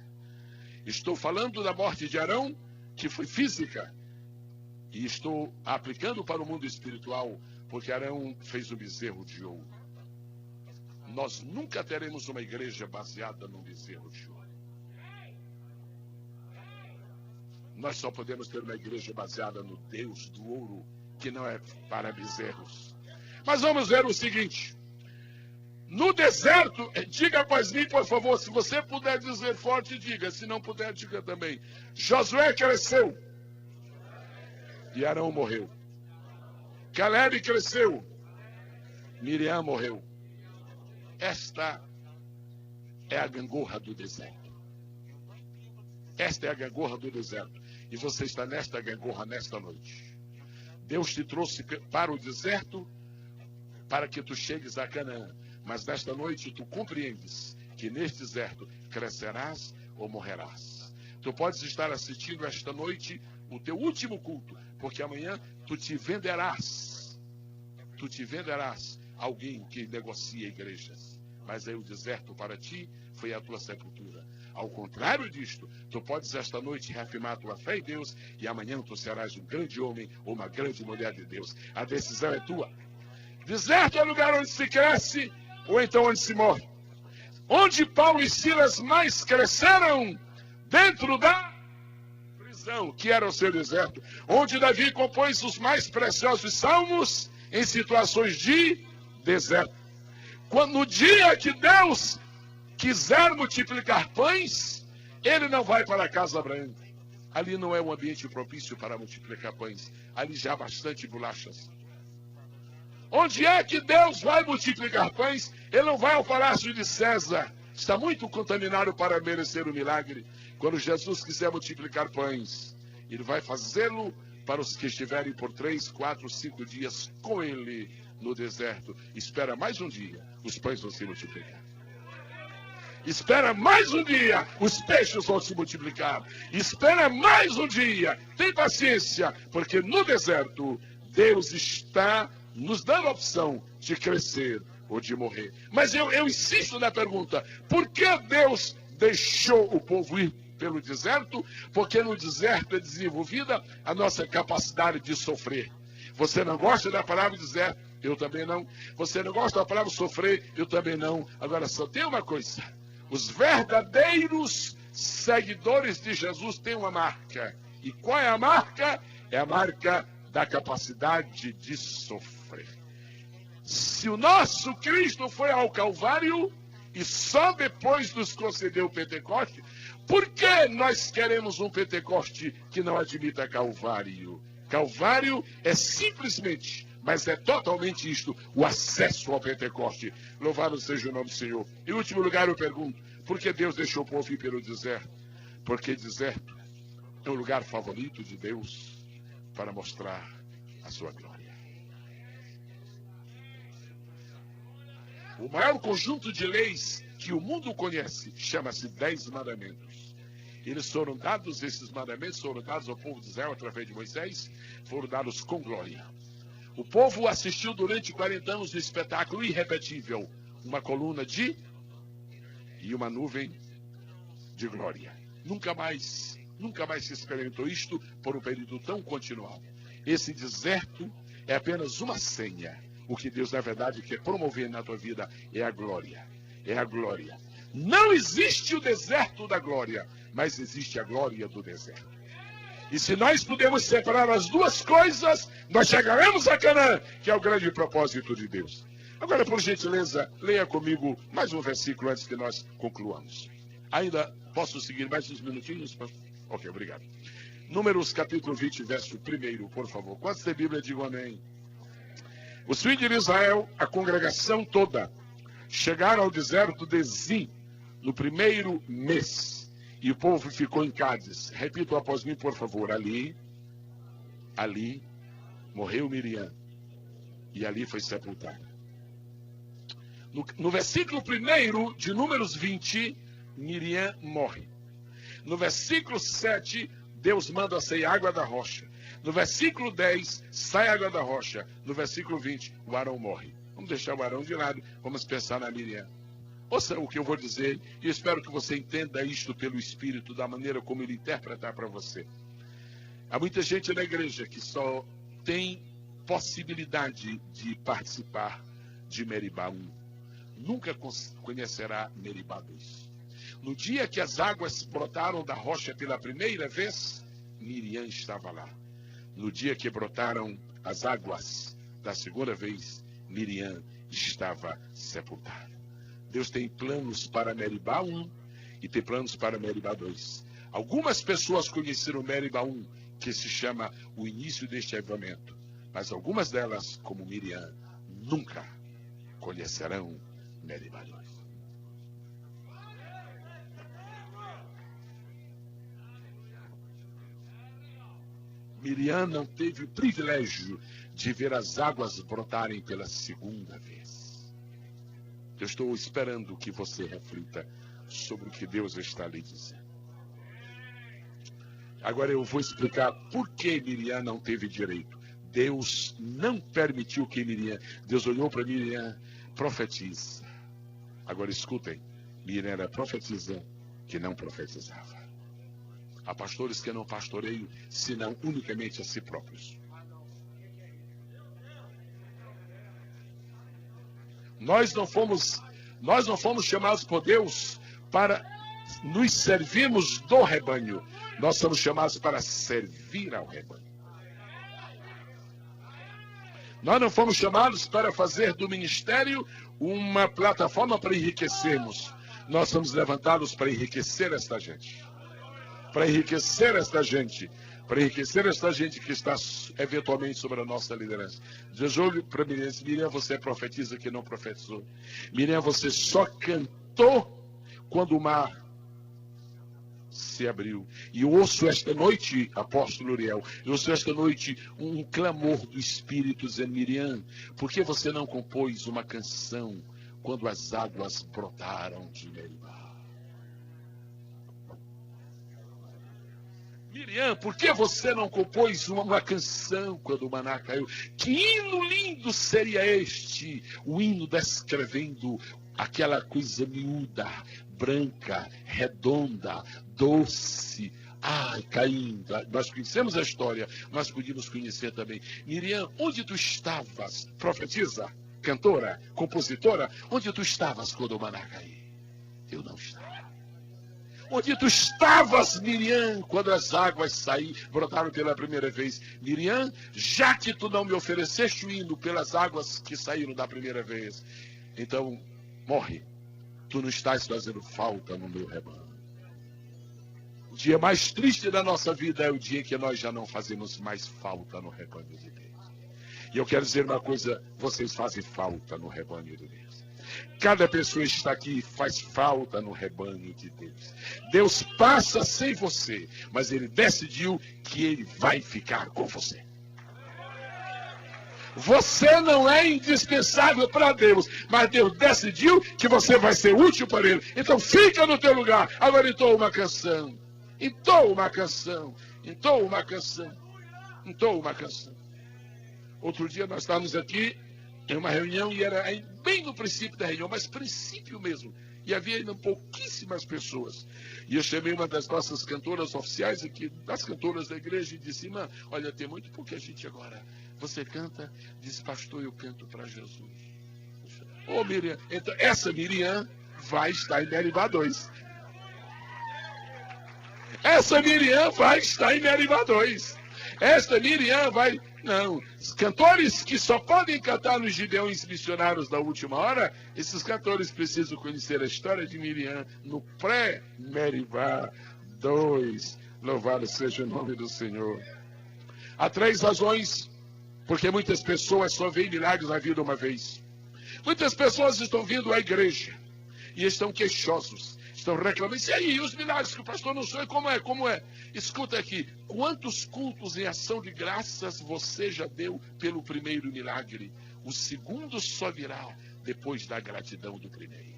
Estou falando da morte de Arão, que foi física. E estou aplicando para o mundo espiritual, porque Arão fez o bezerro de ouro. Nós nunca teremos uma igreja baseada no bezerro de ouro. Nós só podemos ter uma igreja baseada no Deus do ouro, que não é para bezerros. Mas vamos ver o seguinte. No deserto, diga após mim, por favor, se você puder dizer forte, diga. Se não puder, diga também. Josué cresceu. E Arão morreu. Caleb cresceu. Miriam morreu. Esta é a gangorra do deserto. Esta é a gangorra do deserto. E você está nesta gangorra nesta noite. Deus te trouxe para o deserto para que tu chegues a Canaã. Mas nesta noite tu compreendes que neste deserto crescerás ou morrerás. Tu podes estar assistindo esta noite o teu último culto, porque amanhã tu te venderás. Tu te venderás a alguém que negocia igrejas. Mas aí o deserto para ti foi a tua sepultura. Ao contrário disto, tu podes esta noite reafirmar a tua fé em Deus e amanhã tu serás um grande homem ou uma grande mulher de Deus. A decisão é tua. Deserto é o lugar onde se cresce ou então onde se morre. Onde Paulo e Silas mais cresceram? Dentro da prisão, que era o seu deserto. Onde Davi compôs os mais preciosos salmos em situações de deserto. Quando no dia que Deus quiser multiplicar pães, ele não vai para a Casa Branca. Ali não é um ambiente propício para multiplicar pães. Ali já há bastante bolachas. Onde é que Deus vai multiplicar pães? Ele não vai ao palácio de César. Está muito contaminado para merecer o milagre. Quando Jesus quiser multiplicar pães, ele vai fazê-lo para os que estiverem por 3, 4, 5 dias com ele no deserto. Espera mais um dia, os pães vão se multiplicar. Espera mais um dia, os peixes vão se multiplicar. Espera mais um dia, tem paciência, porque no deserto Deus está nos dando a opção de crescer ou de morrer. Mas eu insisto na pergunta, por que Deus deixou o povo ir pelo deserto? Porque no deserto é desenvolvida a nossa capacidade de sofrer. Você não gosta da palavra deserto? Eu também não. Você não gosta da palavra sofrer? Eu também não. Agora só tem uma coisa. Os verdadeiros seguidores de Jesus têm uma marca. E qual é a marca? É a marca da capacidade de sofrer. Se o nosso Cristo foi ao Calvário e só depois nos concedeu o Pentecoste, por que nós queremos um Pentecoste que não admita Calvário? Calvário é simplesmente, mas é totalmente isto, o acesso ao Pentecoste. Louvado seja o nome do Senhor. Em último lugar, eu pergunto, por que Deus deixou o povo ir pelo deserto? Porque deserto é o lugar favorito de Deus para mostrar a sua glória. O maior conjunto de leis que o mundo conhece chama-se 10 mandamentos. Eles foram dados, esses mandamentos foram dados ao povo de Israel através de Moisés, foram dados com glória. O povo assistiu durante 40 anos um espetáculo irrepetível, uma coluna e uma nuvem de glória. Nunca mais se experimentou isto por um período tão continuado. Esse deserto é apenas uma senha. O que Deus, na verdade, quer promover na tua vida é a glória. É a glória. Não existe o deserto da glória, mas existe a glória do deserto. E se nós pudermos separar as duas coisas, nós chegaremos a Canaã, que é o grande propósito de Deus. Agora, por gentileza, leia comigo mais um versículo antes que nós concluamos. Ainda posso seguir mais uns minutinhos? Ok, obrigado. Números capítulo 20, verso 1, por favor. Quantos têm Bíblia, digam amém. Os filhos de Israel, a congregação toda, chegaram ao deserto de Zim, no primeiro mês. E o povo ficou em Cádiz. Repita após mim, por favor. Ali morreu Miriam. E ali foi sepultada. No versículo 1 de Números 20, Miriam morre. No versículo 7, Deus manda sair água da rocha. No versículo 10, sai água da rocha. No versículo 20, o Arão morre. Vamos deixar o Arão de lado, vamos pensar na Miriam. Ouça o que eu vou dizer, e eu espero que você entenda isto pelo Espírito, da maneira como ele interpretar para você. Há muita gente na igreja que só tem possibilidade de participar de Meribá 1. Nunca conhecerá Meribá 2. No dia que as águas brotaram da rocha pela primeira vez, Miriam estava lá. No dia que brotaram as águas da segunda vez, Miriam estava sepultada. Deus tem planos para Meribá 1 e tem planos para Meribá 2. Algumas pessoas conheceram Meribá 1, que se chama o início deste avivamento. Mas algumas delas, como Miriam, nunca conhecerão Meribá 2. Miriam não teve o privilégio de ver as águas brotarem pela segunda vez. Eu estou esperando que você reflita sobre o que Deus está lhe dizendo. Agora eu vou explicar por que Miriam não teve direito. Deus não permitiu que Miriam... Deus olhou para Miriam, profetiza. Agora escutem, Miriam era profetiza que não profetizava. Há pastores que não pastoreiam, senão unicamente a si próprios. Nós não fomos chamados por Deus para nos servirmos do rebanho. Nós somos chamados para servir ao rebanho. Nós não fomos chamados para fazer do ministério uma plataforma para enriquecermos. Nós somos levantados para enriquecer esta gente. Para enriquecer esta gente. Para enriquecer esta gente que está eventualmente sobre a nossa liderança. Diz olho para Miriam. Miriam, você profetiza que não profetizou. Miriam, você só cantou quando o mar se abriu. E eu ouço esta noite, apóstolo Uriel, eu ouço esta noite um clamor do Espírito dizendo: Miriam, por que você não compôs uma canção quando as águas brotaram de Meribá? Miriam, por que você não compôs uma canção quando o maná caiu? Que hino lindo seria este, o hino descrevendo aquela coisa miúda, branca, redonda, doce, caindo. Nós conhecemos a história, nós podíamos conhecer também. Miriam, onde tu estavas? Profetiza, cantora, compositora, onde tu estavas quando o maná caiu? Eu não estava. Onde tu estavas, Miriam, quando as águas brotaram pela primeira vez? Miriam, já que tu não me ofereceste o hino pelas águas que saíram da primeira vez, então morre. Tu não estás fazendo falta no meu rebanho. O dia mais triste da nossa vida é o dia que nós já não fazemos mais falta no rebanho de Deus. E eu quero dizer uma coisa: vocês fazem falta no rebanho de Deus. Cada pessoa está aqui faz falta no rebanho de Deus. Deus passa sem você, mas Ele decidiu que Ele vai ficar com você. Você não é indispensável para Deus, mas Deus decidiu que você vai ser útil para Ele. Então fica no teu lugar. Agora entoa uma canção. Entoa uma canção. Entoa uma canção. Entoa uma canção. Outro dia nós estávamos aqui em uma reunião e era bem no princípio da reunião, mas princípio mesmo. E havia ainda pouquíssimas pessoas. E eu chamei uma das nossas cantoras oficiais aqui, das cantoras da igreja, e disse: irmã, olha, tem muito pouca gente agora. Você canta? Diz: pastor, eu canto para Jesus. Ô Miriam, então essa Miriam vai estar em Meribá 2. Essa Miriam vai estar em Meribá 2. Esta Miriam vai... Não, os cantores que só podem cantar nos Gideões missionários da última hora, esses cantores precisam conhecer a história de Miriam no pré-Meribá 2. Louvado seja o nome do Senhor. Há 3 razões porque muitas pessoas só veem milagres na vida uma vez. Muitas pessoas estão vindo à igreja e estão queixosos. Estão reclamando: e aí, os milagres que o pastor não soube, como é? Escuta aqui, quantos cultos em ação de graças você já deu pelo primeiro milagre? O segundo só virá depois da gratidão do primeiro.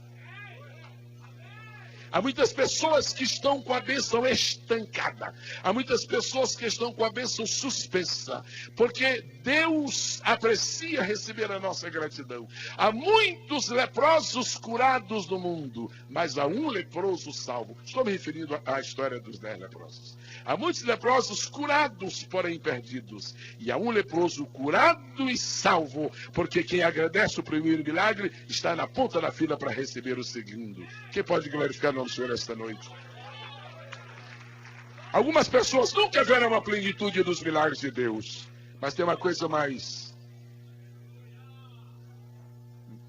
Há muitas pessoas que estão com a bênção estancada. Há muitas pessoas que estão com a bênção suspensa. Porque Deus aprecia receber a nossa gratidão. Há muitos leprosos curados no mundo, mas há um leproso salvo. Estou me referindo à história dos 10 leprosos. Há muitos leprosos curados, porém perdidos. E há um leproso curado e salvo. Porque quem agradece o primeiro milagre está na ponta da fila para receber o segundo. Quem pode glorificar o nome do Senhor esta noite? Algumas pessoas nunca verão a plenitude dos milagres de Deus. Mas tem uma coisa mais.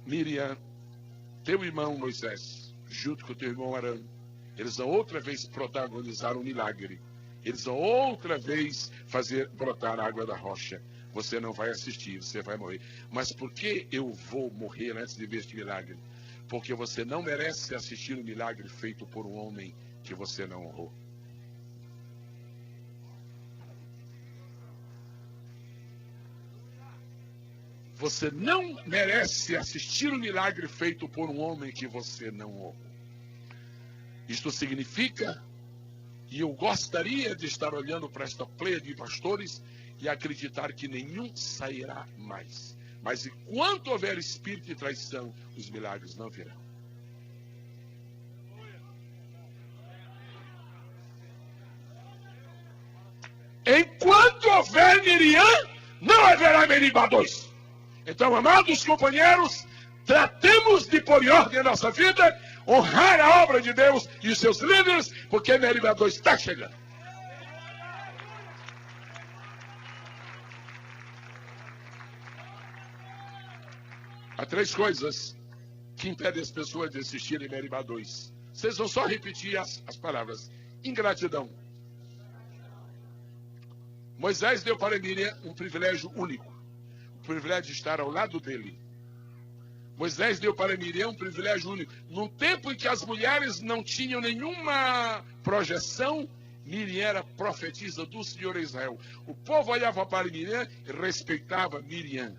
Miriam, teu irmão Moisés, junto com teu irmão Arão, eles vão outra vez protagonizar um milagre. Eles vão outra vez fazer brotar a água da rocha. Você não vai assistir, você vai morrer. Mas por que eu vou morrer antes de ver este milagre? Porque você não merece assistir um milagre feito por um homem que você não honrou. Você não merece assistir um milagre feito por um homem que você não honrou. Isto significa, e eu gostaria de estar olhando para esta pleia de pastores e acreditar que nenhum sairá mais. Mas enquanto houver espírito de traição, os milagres não virão. Enquanto houver Miriam, não haverá Meribá 2. Então, amados companheiros, tratemos de pôr em ordem a nossa vida, honrar a obra de Deus e os seus líderes, porque Meribá 2 está chegando. Há 3 coisas que impedem as pessoas de assistirem Meribá 2. Vocês vão só repetir as palavras. Ingratidão. Moisés deu para Miriam um privilégio único. O privilégio de estar ao lado dele. Moisés deu para Miriam um privilégio único. Num tempo em que as mulheres não tinham nenhuma projeção, Miriam era profetisa do Senhor Israel. O povo olhava para Miriam e respeitava Miriam.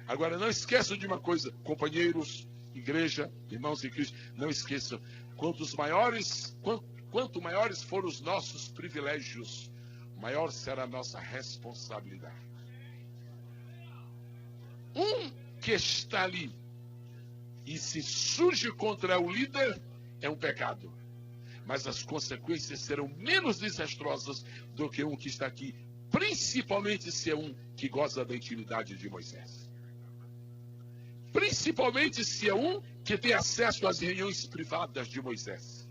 Agora, não esqueçam de uma coisa, companheiros, igreja, irmãos em Cristo, não esqueçam, quanto maiores forem os nossos privilégios, maior será a nossa responsabilidade. Um que está ali e se surge contra o líder é um pecado, mas as consequências serão menos desastrosas do que um que está aqui, principalmente se é um que goza da intimidade de Moisés. Principalmente se é um que tem acesso às reuniões privadas de Moisés.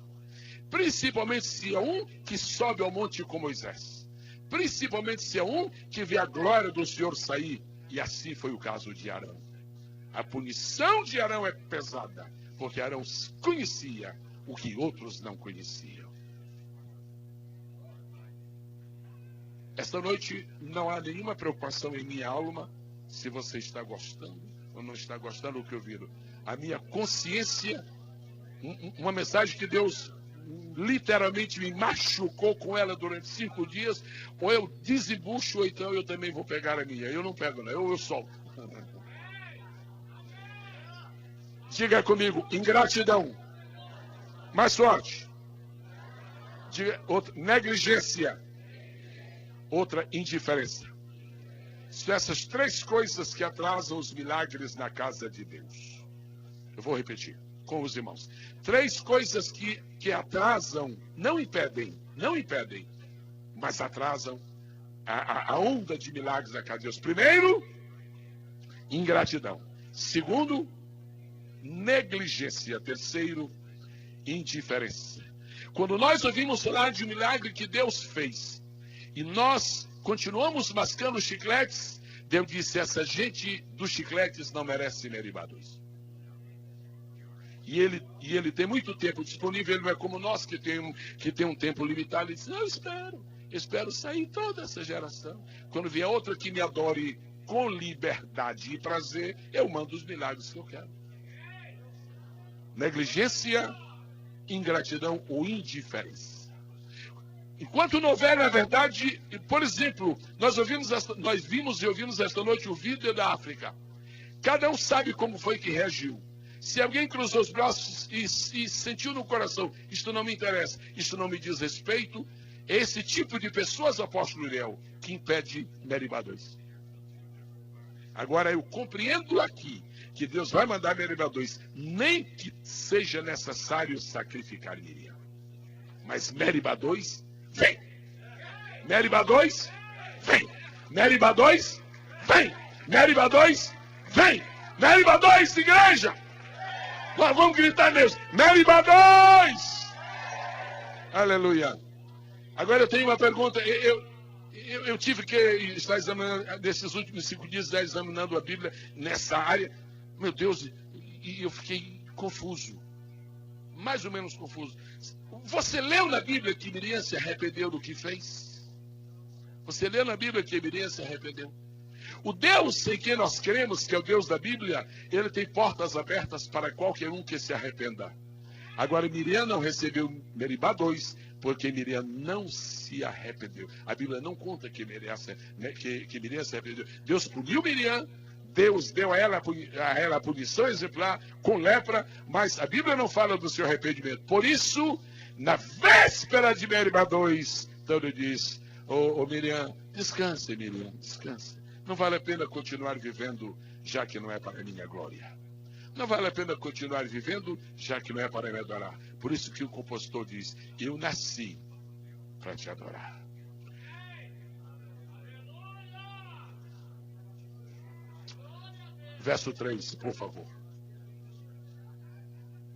Principalmente se é um que sobe ao monte com Moisés. Principalmente se é um que vê a glória do Senhor sair. E assim foi o caso de Arão. A punição de Arão é pesada, porque Arão conhecia o que outros não conheciam. Esta noite não há nenhuma preocupação em minha alma se você está gostando ou não está gostando do que ouviram. A minha consciência, uma mensagem que Deus literalmente me machucou com ela durante 5 dias, ou eu desembucho, ou então eu também vou pegar a minha. Eu não pego, não, eu solto. Diga comigo, ingratidão. Mais forte. Diga, outra, negligência. Outra, indiferença. São essas 3 coisas que atrasam os milagres na casa de Deus. Eu vou repetir com os irmãos. 3 coisas que atrasam, não impedem, mas atrasam a onda de milagres na casa de Deus. Primeiro, ingratidão. Segundo, negligência. Terceiro, indiferença. Quando nós ouvimos falar de um milagre que Deus fez, e nós continuamos mascando chicletes, Deus disse, essa gente dos chicletes não merece Meribá 2. E ele tem muito tempo disponível, ele não é como nós que tem um tempo limitado. Ele diz, não, eu espero sair toda essa geração. Quando vier outra que me adore com liberdade e prazer, eu mando os milagres que eu quero. Negligência, ingratidão ou indiferença. Enquanto não houver, na verdade, por exemplo, nós vimos e ouvimos esta noite o vídeo da África. Cada um sabe como foi que reagiu. Se alguém cruzou os braços e sentiu no coração, isto não me interessa, isto não me diz respeito, é esse tipo de pessoas, apóstolo Uriel, que impede Meribá 2. Agora eu compreendo aqui que Deus vai mandar Meribá 2, nem que seja necessário sacrificar Miriam. Mas Meribá 2, vem! Meribá 2, vem! Meribá 2, vem! Meribá 2, vem! Meribá 2, igreja! Nós vamos gritar mesmo, Meribá 2! Aleluia! Agora eu tenho uma pergunta, eu tive que estar examinando, nesses últimos 5 dias, examinando a Bíblia nessa área, meu Deus, e eu fiquei confuso, mais ou menos confuso. Você leu na Bíblia que Miriam se arrependeu do que fez? Você leu na Bíblia que Miriam se arrependeu? O Deus em quem nós cremos, que é o Deus da Bíblia, ele tem portas abertas para qualquer um que se arrependa. Agora, Miriam não recebeu Meribá 2, porque Miriam não se arrependeu. A Bíblia não conta que Miriam se arrependeu. Deus puniu Miriam, Deus deu a ela a punição exemplar com lepra, mas a Bíblia não fala do seu arrependimento. Por isso, na véspera de Meribá 2, então ele diz, ô Miriam, descanse, Miriam, descanse. Não vale a pena continuar vivendo, já que não é para a minha glória. Não vale a pena continuar vivendo, já que não é para me adorar. Por isso que o compositor diz, eu nasci para te adorar. Verso 3, por favor.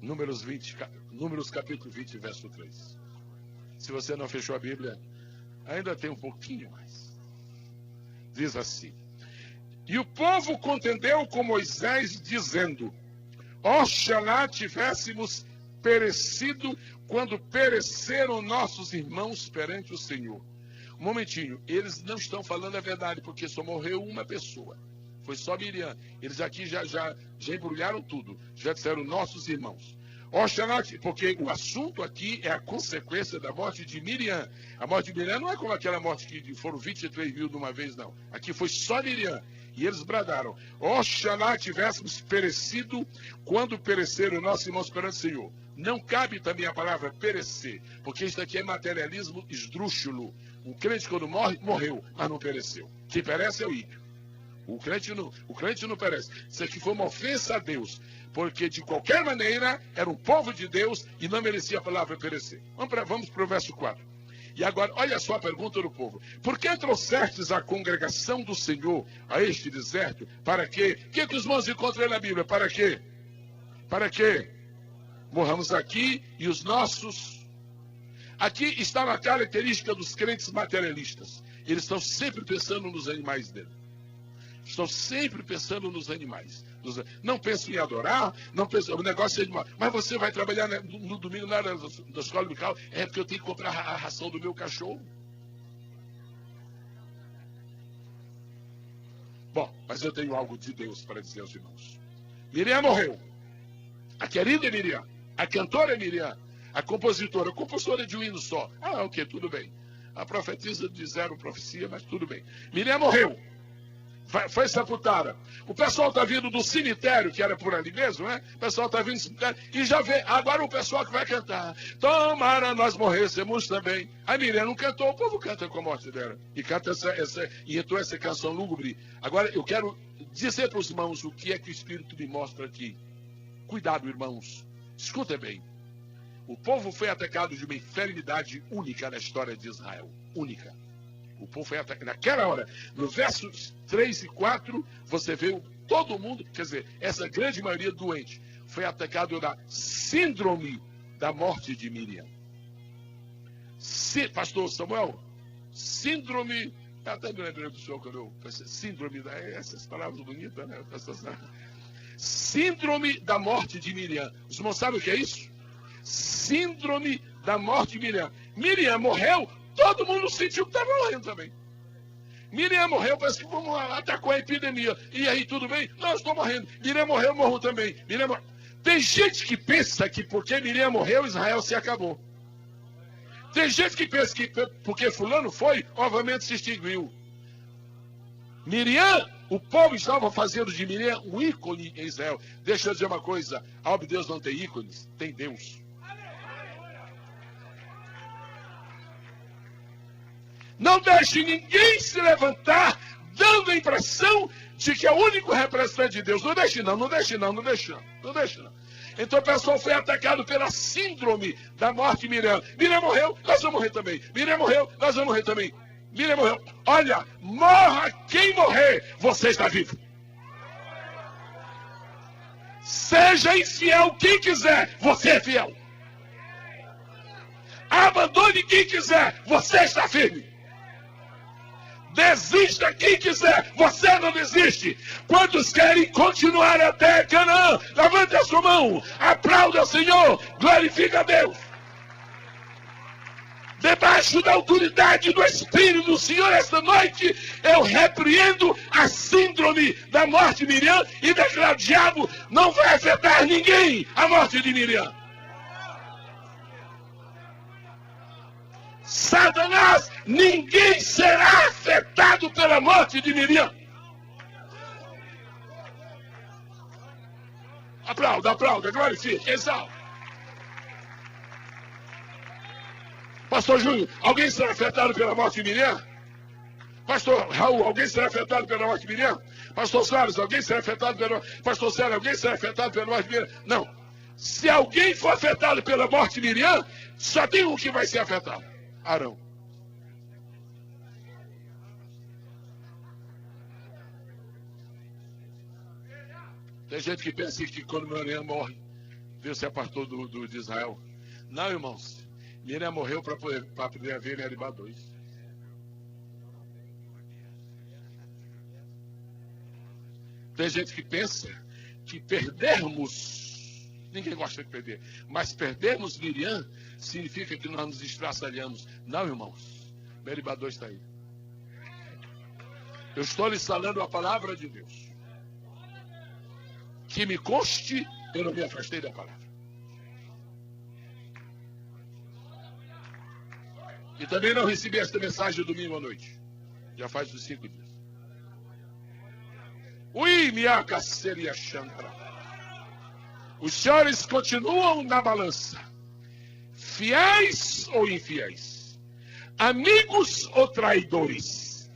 Números capítulo 20, verso 3. Se você não fechou a Bíblia, ainda tem um pouquinho mais. Diz assim: e o povo contendeu com Moisés, dizendo: oxalá tivéssemos perecido quando pereceram nossos irmãos perante o Senhor. Um momentinho, eles não estão falando a verdade, porque só morreu uma pessoa. Foi só Miriam. Eles aqui já embrulharam tudo. Já disseram nossos irmãos. Oxalá, porque o assunto aqui é a consequência da morte de Miriam. A morte de Miriam não é como aquela morte que foram 23 mil de uma vez, não. Aqui foi só Miriam. E eles bradaram: oxalá tivéssemos perecido quando pereceram nossos irmãos perante o Senhor. Não cabe também a palavra perecer, porque isso aqui é materialismo esdrúxulo. Um crente quando morre, morreu, mas não pereceu. Quem perece é o ímpio. O crente não perece. Isso aqui foi uma ofensa a Deus, porque de qualquer maneira era um povo de Deus e não merecia a palavra perecer. Vamos para o verso 4. E agora, olha só a pergunta do povo: por que trouxestes a congregação do Senhor a este deserto? Para quê? O que os irmãos encontram na Bíblia? Para quê? Para quê? Morramos aqui e os nossos. Aqui está uma característica dos crentes materialistas. Eles estão sempre pensando nos animais dele. Estão sempre pensando nos animais. Não pensam em adorar, não pensam, o negócio é animal. Mas você vai trabalhar no domingo na área da escola dominical? É porque eu tenho que comprar a ração do meu cachorro. Bom, mas eu tenho algo de Deus para dizer aos irmãos. Miriam morreu. A querida Miriam. A cantora é Miriam. A compositora de um hino só. Ah, ok, tudo bem. A profetisa de zero profecia, mas tudo bem. Miriam morreu. Foi sepultada. O pessoal está vindo do cemitério, que era por ali mesmo, né? O pessoal está vindo do cemitério e já vê. Agora o pessoal que vai cantar: tomara nós morrêssemos também. A Miriam não cantou, o povo canta com a morte dela. E canta e entrou essa canção lúgubre. Agora eu quero dizer para os irmãos o que é que o Espírito me mostra aqui. Cuidado, irmãos. Escuta bem. O povo foi atacado de uma enfermidade única na história de Israel. Única. O povo foi atacado. Naquela hora, no versos 3 e 4, você vê todo mundo, quer dizer, essa grande maioria doente, foi atacado da síndrome da morte de Miriam. Pastor Samuel, síndrome, até me lembrei do senhor quando eu pensei, síndrome, essas palavras bonitas, né? Síndrome da morte de Miriam. Os irmãos sabem o que é isso? Síndrome da morte de Miriam. Miriam morreu, todo mundo sentiu que estava morrendo também. Miriam morreu, parece que atacou a epidemia. E aí, tudo bem? Não, eu estou morrendo. Miriam morreu, eu morro também. Tem gente que pensa que porque Miriam morreu, Israel se acabou. Tem gente que pensa que porque fulano foi, obviamente se extinguiu. Miriam, o povo estava fazendo de Miriam um ícone em Israel. Deixa eu dizer uma coisa: a obra de Deus não tem ícones, tem Deus. Não deixe ninguém se levantar dando a impressão de que é o único representante de Deus. Não deixe não. Então o pessoal foi atacado pela síndrome da morte de Miriam. Miriam morreu, nós vamos morrer também. Miriam morreu, nós vamos morrer também. Miriam morreu. Olha, morra quem morrer, você está vivo. Seja infiel quem quiser, você é fiel. Abandone quem quiser, você está firme. Desista quem quiser, você não desiste. Quantos querem continuar até Canaã? Levante a sua mão, aplauda o Senhor, glorifica a Deus. Debaixo da autoridade do Espírito do Senhor, esta noite, eu repreendo a síndrome da morte de Miriam e declaro: diabo, não vai afetar ninguém a morte de Miriam. Satanás, ninguém será afetado pela morte de Miriam. Aplauda, glorifique, exalta. Pastor Júnior, alguém será afetado pela morte de Miriam? Pastor Raul, alguém será afetado pela morte de Miriam? Pastor Soares, alguém será afetado pela morte? Pastor Célio, alguém será afetado pela morte de Miriam? Não. Se alguém for afetado pela morte de Miriam, só tem um que vai ser afetado: Arão. Tem gente que pensa que quando Miriam morre, Deus se apartou de Israel. Não, irmãos. Miriam morreu para poder haver Meribá 2. Tem gente que pensa que perdermos, ninguém gosta de perder, mas perdermos Miriam significa que nós nos estraçalhamos. Não, irmãos. Meribá 2 está aí. Eu estou lhes falando a palavra de Deus. Que me conste, eu não me afastei da palavra. E também não recebi esta mensagem domingo à noite. Já faz uns 5 dias. Ui, miaca seria chantra. Os senhores continuam na balança. Fiéis ou infiéis? Amigos ou traidores?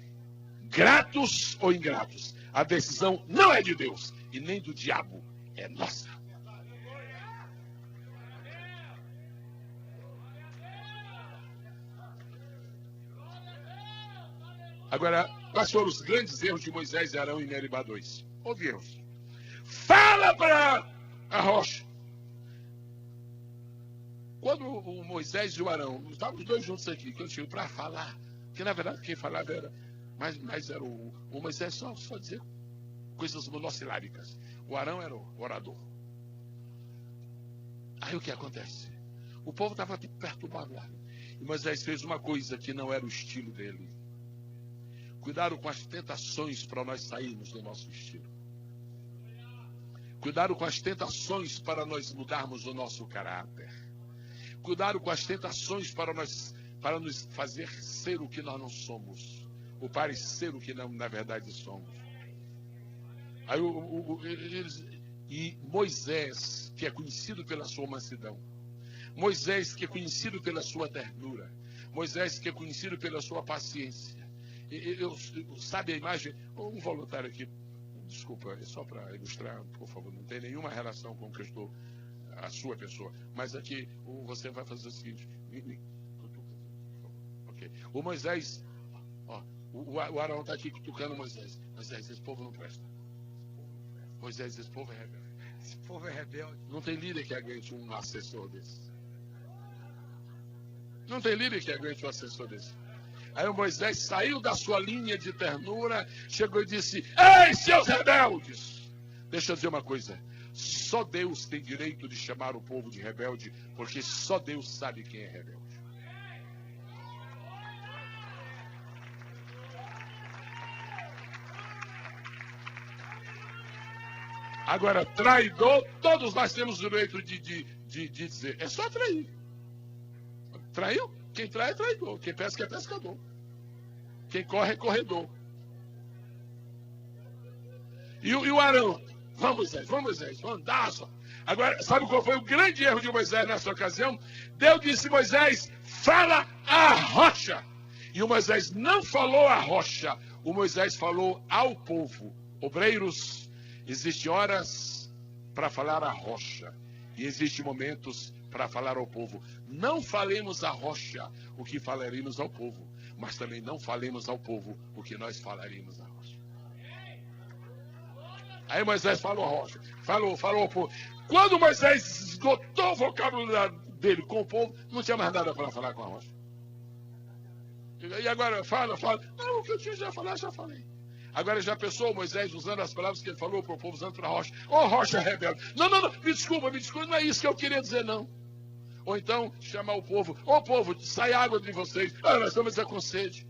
Gratos ou ingratos? A decisão não é de Deus e nem do diabo, é nossa. Agora, quais foram os grandes erros de Moisés e Arão em Meribá 2? Houve erros. Fala para a rocha. Quando o Moisés e o Arão, estavam os dois juntos aqui, que eu tinha para falar, que na verdade quem falava era, mas era o Moisés só dizer coisas monossilábicas. O Arão era o orador. Aí o que acontece? O povo estava perturbado lá. E Moisés fez uma coisa que não era o estilo dele. Cuidado com as tentações para nós sairmos do nosso estilo. Cuidado com as tentações para nós mudarmos o nosso caráter. Cuidado com as tentações para nos fazer ser o que nós não somos. Ou parecer o que não, na verdade somos. Aí e Moisés, que é conhecido pela sua mansidão. Moisés, que é conhecido pela sua ternura. Moisés, que é conhecido pela sua paciência. Sabe a imagem? Um voluntário aqui, desculpa, é só para ilustrar, por favor, não tem nenhuma relação com o que eu estou, a sua pessoa, mas aqui você vai fazer o seguinte, ok, o Moisés, ó, o Arão está aqui cutucando Moisés, esse povo não presta, Moisés, esse povo é rebelde, não tem líder que aguente um assessor desse, não tem líder que aguente um assessor desse. Aí o Moisés saiu da sua linha de ternura, chegou e disse: ei, seus rebeldes! Deixa eu dizer uma coisa, só Deus tem direito de chamar o povo de rebelde, porque só Deus sabe quem é rebelde. Agora, traidor, todos nós temos o direito de dizer, é só trair. Traiu? Quem trai é traidor, quem pesca é pescador. Quem corre é corredor. E o Arão, vamos Moisés, vamos andar só. Agora, sabe qual foi o grande erro de Moisés nessa ocasião? Deus disse: Moisés, fala a rocha. E o Moisés não falou a rocha, o Moisés falou ao povo. Obreiros, existem horas para falar a rocha, e existem momentos para falar ao povo. Não falemos a rocha o que falaremos ao povo, mas também não falemos ao povo o que nós falaremos à rocha. Aí Moisés falou a rocha, falou ao povo. Quando Moisés esgotou o vocabulário dele com o povo, não tinha mais nada para falar com a rocha. E agora, fala. Não, o que eu tinha já falar, já falei. Agora já pensou Moisés usando as palavras que ele falou para o povo, usando para a rocha. Ô, rocha rebelde. Não, me desculpa, não é isso que eu queria dizer, não. Ou então, chamar o povo. Ô, povo, sai água de vocês. Nós estamos com sede.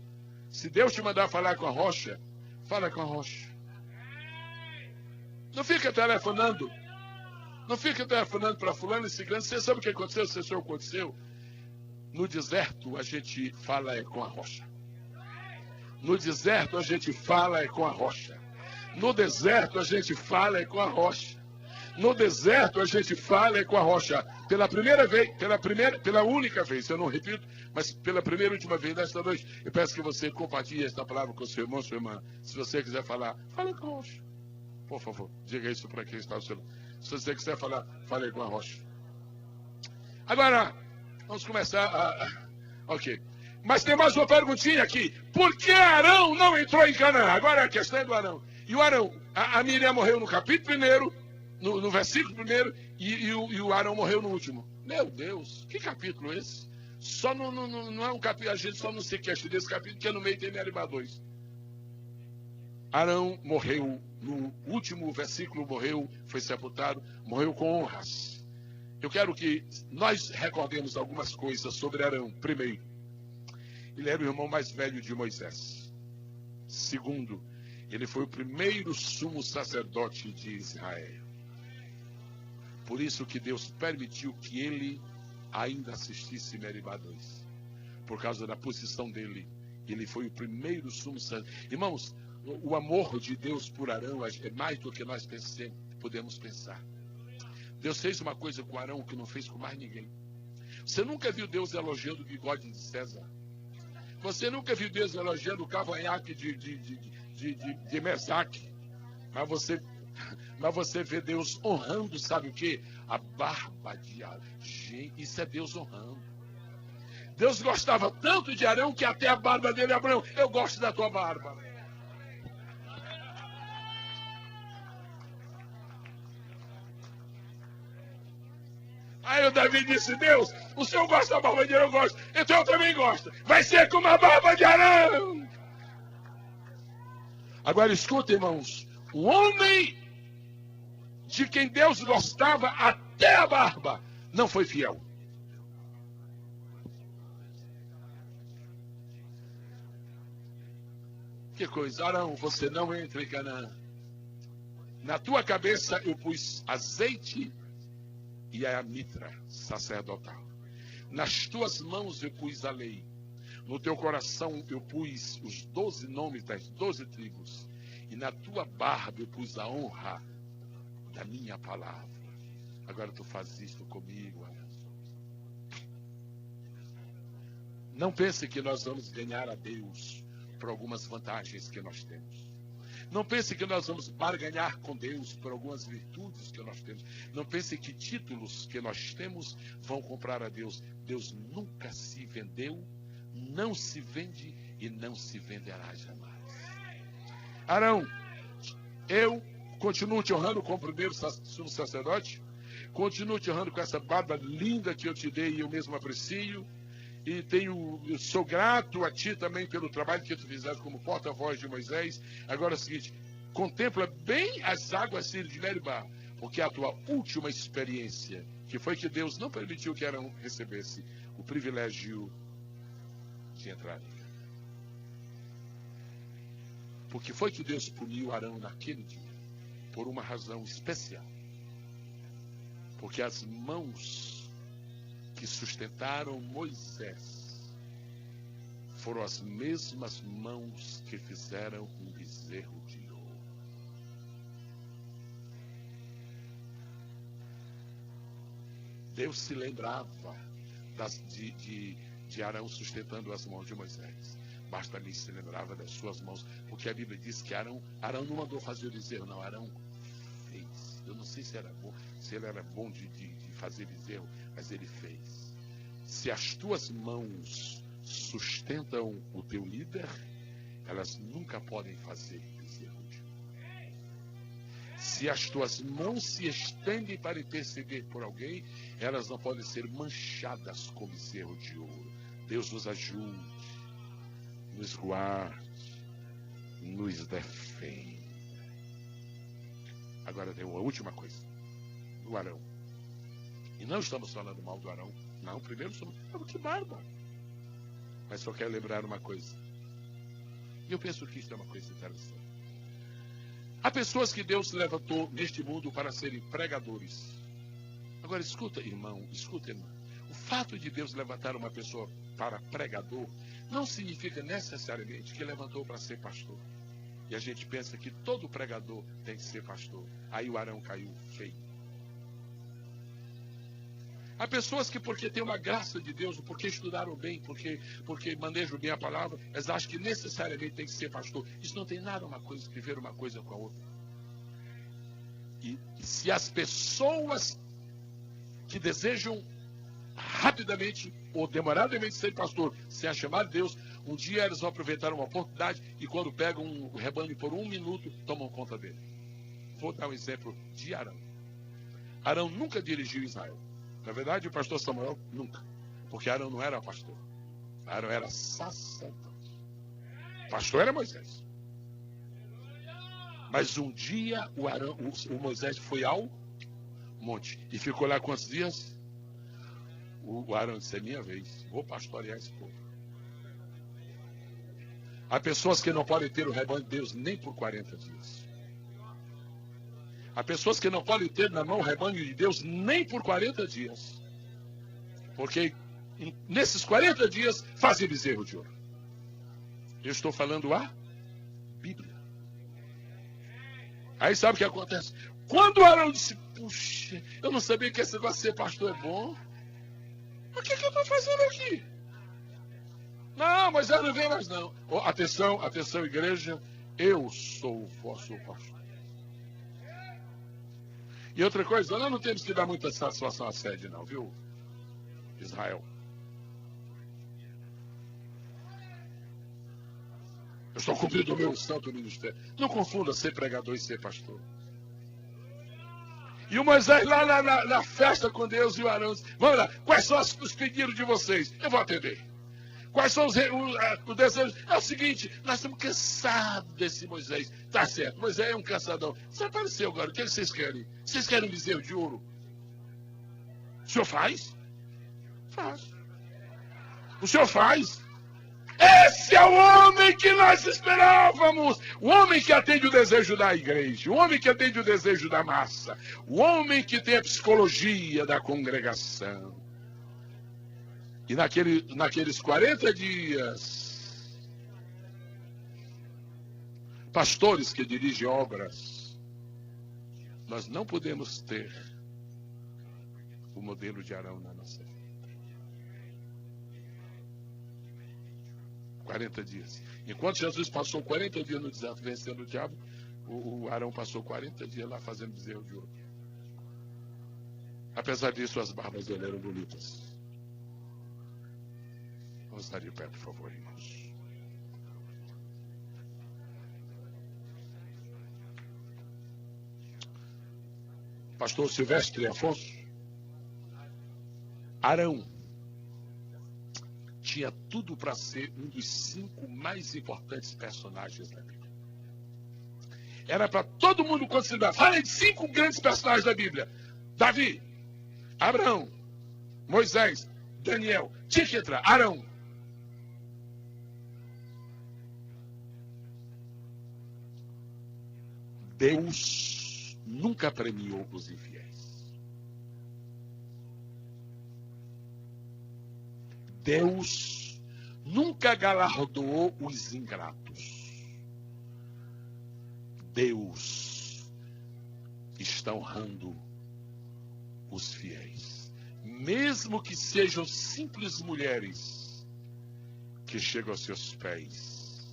Se Deus te mandar falar com a rocha, fala com a rocha. Não fica telefonando. Não fica telefonando para fulano e ciclano. Você sabe o que aconteceu? Se isso aconteceu? No deserto, a gente fala com a rocha. No deserto, a gente fala com a rocha. No deserto, a gente fala com a rocha. No deserto, a gente fala com a rocha. Pela primeira vez, pela única vez, eu não repito, mas pela primeira e última vez desta noite, eu peço que você compartilhe esta palavra com o seu irmão, sua irmã. Se você quiser falar, fale com a rocha. Por favor, diga isso para quem está ao seu lado. Se você quiser falar, fale com a rocha. Agora, vamos começar ok. Mas tem mais uma perguntinha aqui. Por que Arão não entrou em Canaã? Agora a questão é do Arão. E o Arão, a Miriam morreu no capítulo 1, no versículo primeiro, e o Arão morreu no último. Meu Deus, que capítulo é esse? Só não é um capítulo, a gente só não se queixa desse capítulo, porque no meio tem Meribá 2. Arão morreu, no último versículo morreu, foi sepultado, morreu com honras. Eu quero que nós recordemos algumas coisas sobre Arão. Primeiro, ele era o irmão mais velho de Moisés. Segundo, ele foi o primeiro sumo sacerdote de Israel. Por isso que Deus permitiu que ele ainda assistisse Meribá 2. Por causa da posição dele, ele foi o primeiro sumo sacerdote. Irmãos, o amor de Deus por Arão é mais do que nós podemos pensar. Deus fez uma coisa com Arão que não fez com mais ninguém. Você nunca viu Deus elogiando o bigode de César? Você nunca viu Deus elogiando o cavanhaque de Mesaque? Mas você vê Deus honrando, sabe o quê? A barba de Arão. Gente, isso é Deus honrando. Deus gostava tanto de Arão que até a barba dele abriu. Eu gosto da tua barba. Aí o Davi disse: Deus, o senhor gosta da barba de Arão? Eu gosto. Então eu também gosto. Vai ser como a barba de Arão. Agora escuta, irmãos. O homem de quem Deus gostava até a barba não foi fiel. Que coisa, Arão, você não entra em Canaã. Na tua cabeça eu pus azeite e a mitra sacerdotal. Nas tuas mãos eu pus a lei. No teu coração eu pus os 12 nomes das 12 tribos. E na tua barba eu pus a honra da minha palavra. Agora tu fazes isto comigo, Arão. Não pense que nós vamos ganhar a Deus por algumas vantagens que nós temos. Não pense que nós vamos barganhar com Deus por algumas virtudes que nós temos. Não pense que títulos que nós temos vão comprar a Deus. Deus nunca se vendeu, não se vende e não se venderá jamais. Arão, eu continuo te honrando como primeiro sumo sacerdote. Continuo te honrando com essa barba linda que eu te dei e eu mesmo aprecio. E eu sou grato a ti também pelo trabalho que tu fizeste como porta-voz de Moisés. Agora é o seguinte, contempla bem as águas de Meribá, porque é a tua última experiência, que foi que Deus não permitiu que Arão recebesse o privilégio de entrar. Porque foi que Deus puniu Arão naquele dia, por uma razão especial. Porque as mãos que sustentaram Moisés foram as mesmas mãos que fizeram um bezerro de ouro. Deus se lembrava de Arão sustentando as mãos de Moisés. Mas também se lembrava das suas mãos, porque a Bíblia diz que Arão não mandou fazer o bezerro, não, Arão fez. Eu não sei se ele era bom de fazer bezerro, mas ele fez. Se as tuas mãos sustentam o teu líder, elas nunca podem fazer bezerro de ouro. Se as tuas mãos se estendem para interceder por alguém, elas não podem ser manchadas com bezerro de ouro. Deus nos ajude, nos guarde, nos defende. Agora tem uma última coisa. Do Arão. E não estamos falando mal do Arão. Não, primeiro somos... Que barba. Mas só quero lembrar uma coisa. E eu penso que isso é uma coisa interessante. Há pessoas que Deus levantou neste mundo para serem pregadores. Agora escuta, irmão, escuta, irmã. O fato de Deus levantar uma pessoa para pregador não significa necessariamente que levantou para ser pastor. E a gente pensa que todo pregador tem que ser pastor. Aí o Arão caiu feio. Há pessoas que, porque tem uma graça de Deus, porque estudaram bem, porque manejam bem a palavra, elas acham que necessariamente tem que ser pastor. Isso não tem nada uma coisa que ver uma coisa com a outra. E se as pessoas que desejam rapidamente ou demoradamente ser pastor, sem a chamar de Deus, um dia eles vão aproveitar uma oportunidade e quando pegam um rebanho por 1 minuto, tomam conta dele. Vou dar um exemplo de Arão. Arão nunca dirigiu Israel. Na verdade, o pastor Samuel nunca. Porque Arão não era pastor. Arão era sacerdote. Pastor era Moisés. Mas um dia o Moisés foi ao monte. E ficou lá quantos dias? O Arão disse, é minha vez. Vou pastorear esse povo. Há pessoas que não podem ter o rebanho de Deus nem por 40 dias. Há pessoas que não podem ter na mão o rebanho de Deus nem por 40 dias. Porque nesses 40 dias fazem bezerro de ouro. Eu estou falando a Bíblia. Aí sabe o que acontece? Quando o Arão disse, puxa, eu não sabia que esse negócio de ser pastor é bom. Mas o que eu estou fazendo aqui? Não, mas eu não venho mais não. Oh, atenção, atenção, igreja. Eu sou o vosso pastor. E outra coisa, nós não temos que dar muita satisfação à sede não, viu? Israel. Eu estou cumprindo o meu santo ministério. Não confunda ser pregador e ser pastor. E o Moisés lá na festa com Deus e o Arão disse, vamos lá, quais são os pedidos de vocês? Eu vou atender. Quais são os desejos? É o seguinte, nós estamos cansados desse Moisés. Tá certo, Moisés é um cansadão. Você apareceu agora, o que vocês querem? Vocês querem bezerro de ouro? O senhor faz? Faz. O senhor faz? Esse é o homem que nós esperávamos. O homem que atende o desejo da igreja. O homem que atende o desejo da massa. O homem que tem a psicologia da congregação. E naqueles 40 dias, pastores que dirigem obras, nós não podemos ter o modelo de Arão na nossa vida. 40 dias. Enquanto Jesus passou 40 dias no deserto vencendo o diabo, o Arão passou 40 dias lá fazendo bezerro de ouro. Apesar disso, as barbas dele eram bonitas. Vamos estar de pé, por favor, irmãos. Pastor Silvestre Afonso, Arão tinha tudo para ser um dos 5 mais importantes personagens da Bíblia. Era para todo mundo considerar. Falei de 5 grandes personagens da Bíblia. Davi, Abraão, Moisés, Daniel. Tinha que entrar. Arão. Deus nunca premiou os infiéis. Deus nunca galardoou os ingratos. Deus está honrando os fiéis. Mesmo que sejam simples mulheres que chegam aos seus pés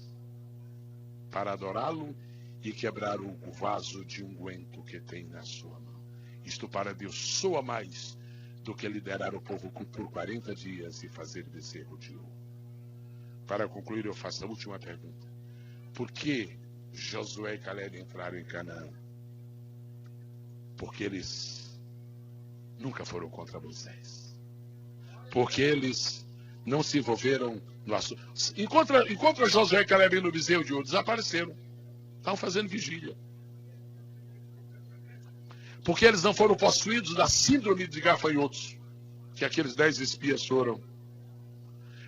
para adorá-lo e quebrar o vaso de unguento que tem na sua mão. Isto para Deus soa mais do que liderar o povo por 40 dias e fazer bezerro de ouro. Para concluir, eu faço a última pergunta. Por que Josué e Caleb entraram em Canaã? Porque eles nunca foram contra Moisés. Porque eles não se envolveram no assunto. Encontra Josué e Caleb no bezerro de ouro, desapareceram. Estavam fazendo vigília. Porque eles não foram possuídos da síndrome de gafanhotos, que aqueles 10 espias foram.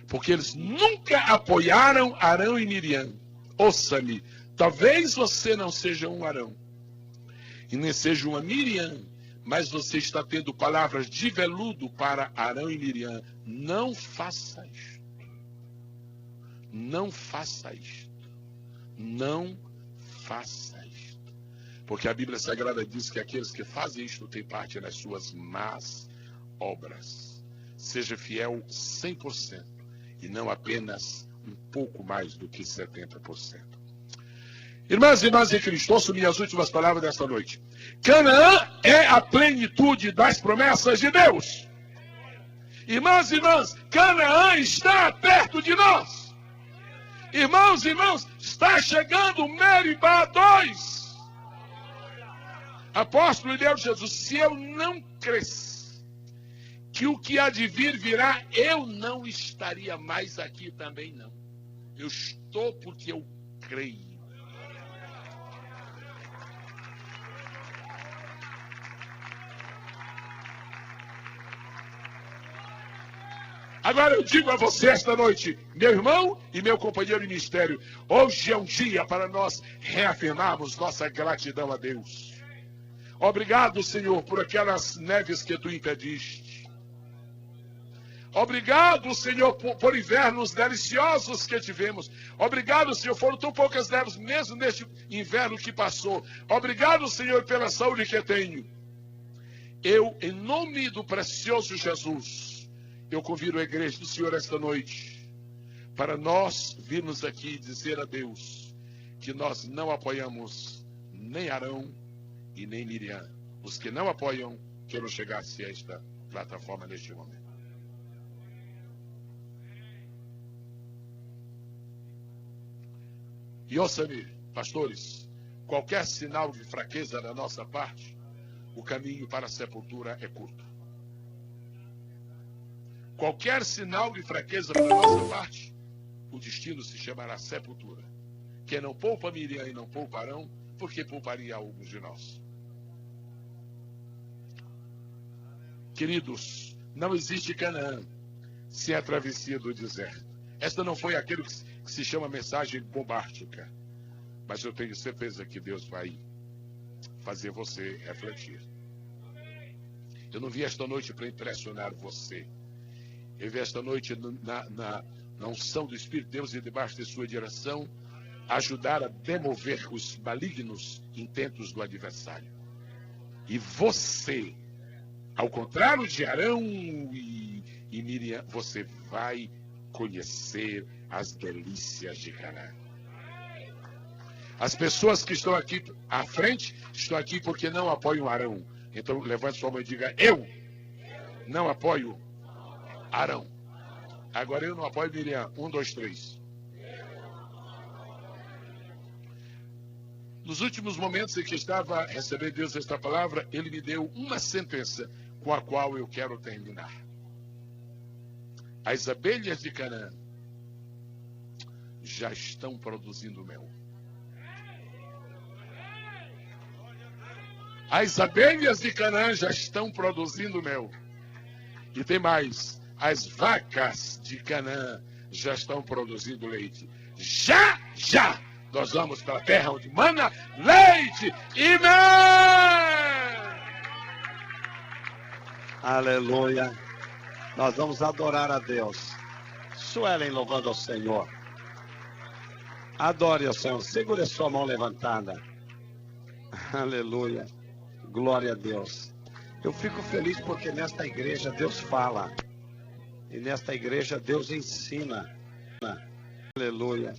Porque eles nunca apoiaram Arão e Miriam. Ouça-me, talvez você não seja um Arão, e nem seja uma Miriam, mas você está tendo palavras de veludo para Arão e Miriam. Não faça isto. Não faça isto. Não faça isto. Porque a Bíblia Sagrada diz que aqueles que fazem isto têm parte nas suas más obras. Seja fiel 100% e não apenas um pouco mais do que 70%. Irmãs e irmãs em Cristo, ouçam minhas últimas palavras desta noite. Canaã é a plenitude das promessas de Deus. Irmãs e irmãs, Canaã está perto de nós. Irmãos e irmãos, está chegando o Meribá 2. Apóstolo, lhe Jesus, se eu não cresce que o que há de vir virá, eu não estaria mais aqui também não. Eu estou porque eu creio. Agora eu digo a você esta noite, meu irmão e meu companheiro de ministério, hoje é um dia para nós reafirmarmos nossa gratidão a Deus. Obrigado, Senhor, por aquelas neves que tu impediste. Obrigado, Senhor, por invernos deliciosos que tivemos. Obrigado, Senhor, foram tão poucas neves, mesmo neste inverno que passou. Obrigado, Senhor, pela saúde que tenho. Eu, em nome do precioso Jesus, eu convido a igreja do Senhor esta noite, para nós virmos aqui dizer a Deus que nós não apoiamos nem Arão e nem Miriam. Os que não apoiam, queiram chegar-se a esta plataforma neste momento. E ouça-me, pastores, qualquer sinal de fraqueza da nossa parte, o caminho para a sepultura é curto. Qualquer sinal de fraqueza da nossa parte, o destino se chamará sepultura. Quem não poupa Miriam e não poupa Arão, porque pouparia alguns de nós. Queridos, não existe Canaã sem a travessia do deserto. Esta não foi aquilo que se chama mensagem bombástica, mas eu tenho certeza que Deus vai fazer você refletir. Eu não vi esta noite para impressionar você. Eu vi esta noite na unção do Espírito de Deus e debaixo de sua direção, ajudar a demover os malignos intentos do adversário. E você, ao contrário de Arão e Miriam, você vai conhecer as delícias de Canaã. As pessoas que estão aqui à frente, estão aqui porque não apoiam Arão. Então levante sua mão e diga, eu não apoio Arão. Agora eu não apoio Miriam. 1, 2, 3. Nos últimos momentos em que estava recebendo Deus esta palavra, Ele me deu uma sentença com a qual eu quero terminar. As abelhas de Canaã já estão produzindo mel. As abelhas de Canaã já estão produzindo mel. E tem mais. As vacas de Canaã já estão produzindo leite. Já nós vamos para a terra onde mana leite e mel. Aleluia. Nós vamos adorar a Deus. Suelen louvando ao Senhor. Adore ao Senhor. Segure a sua mão levantada. Aleluia. Glória a Deus. Eu fico feliz porque nesta igreja Deus fala. E nesta igreja Deus ensina. Aleluia.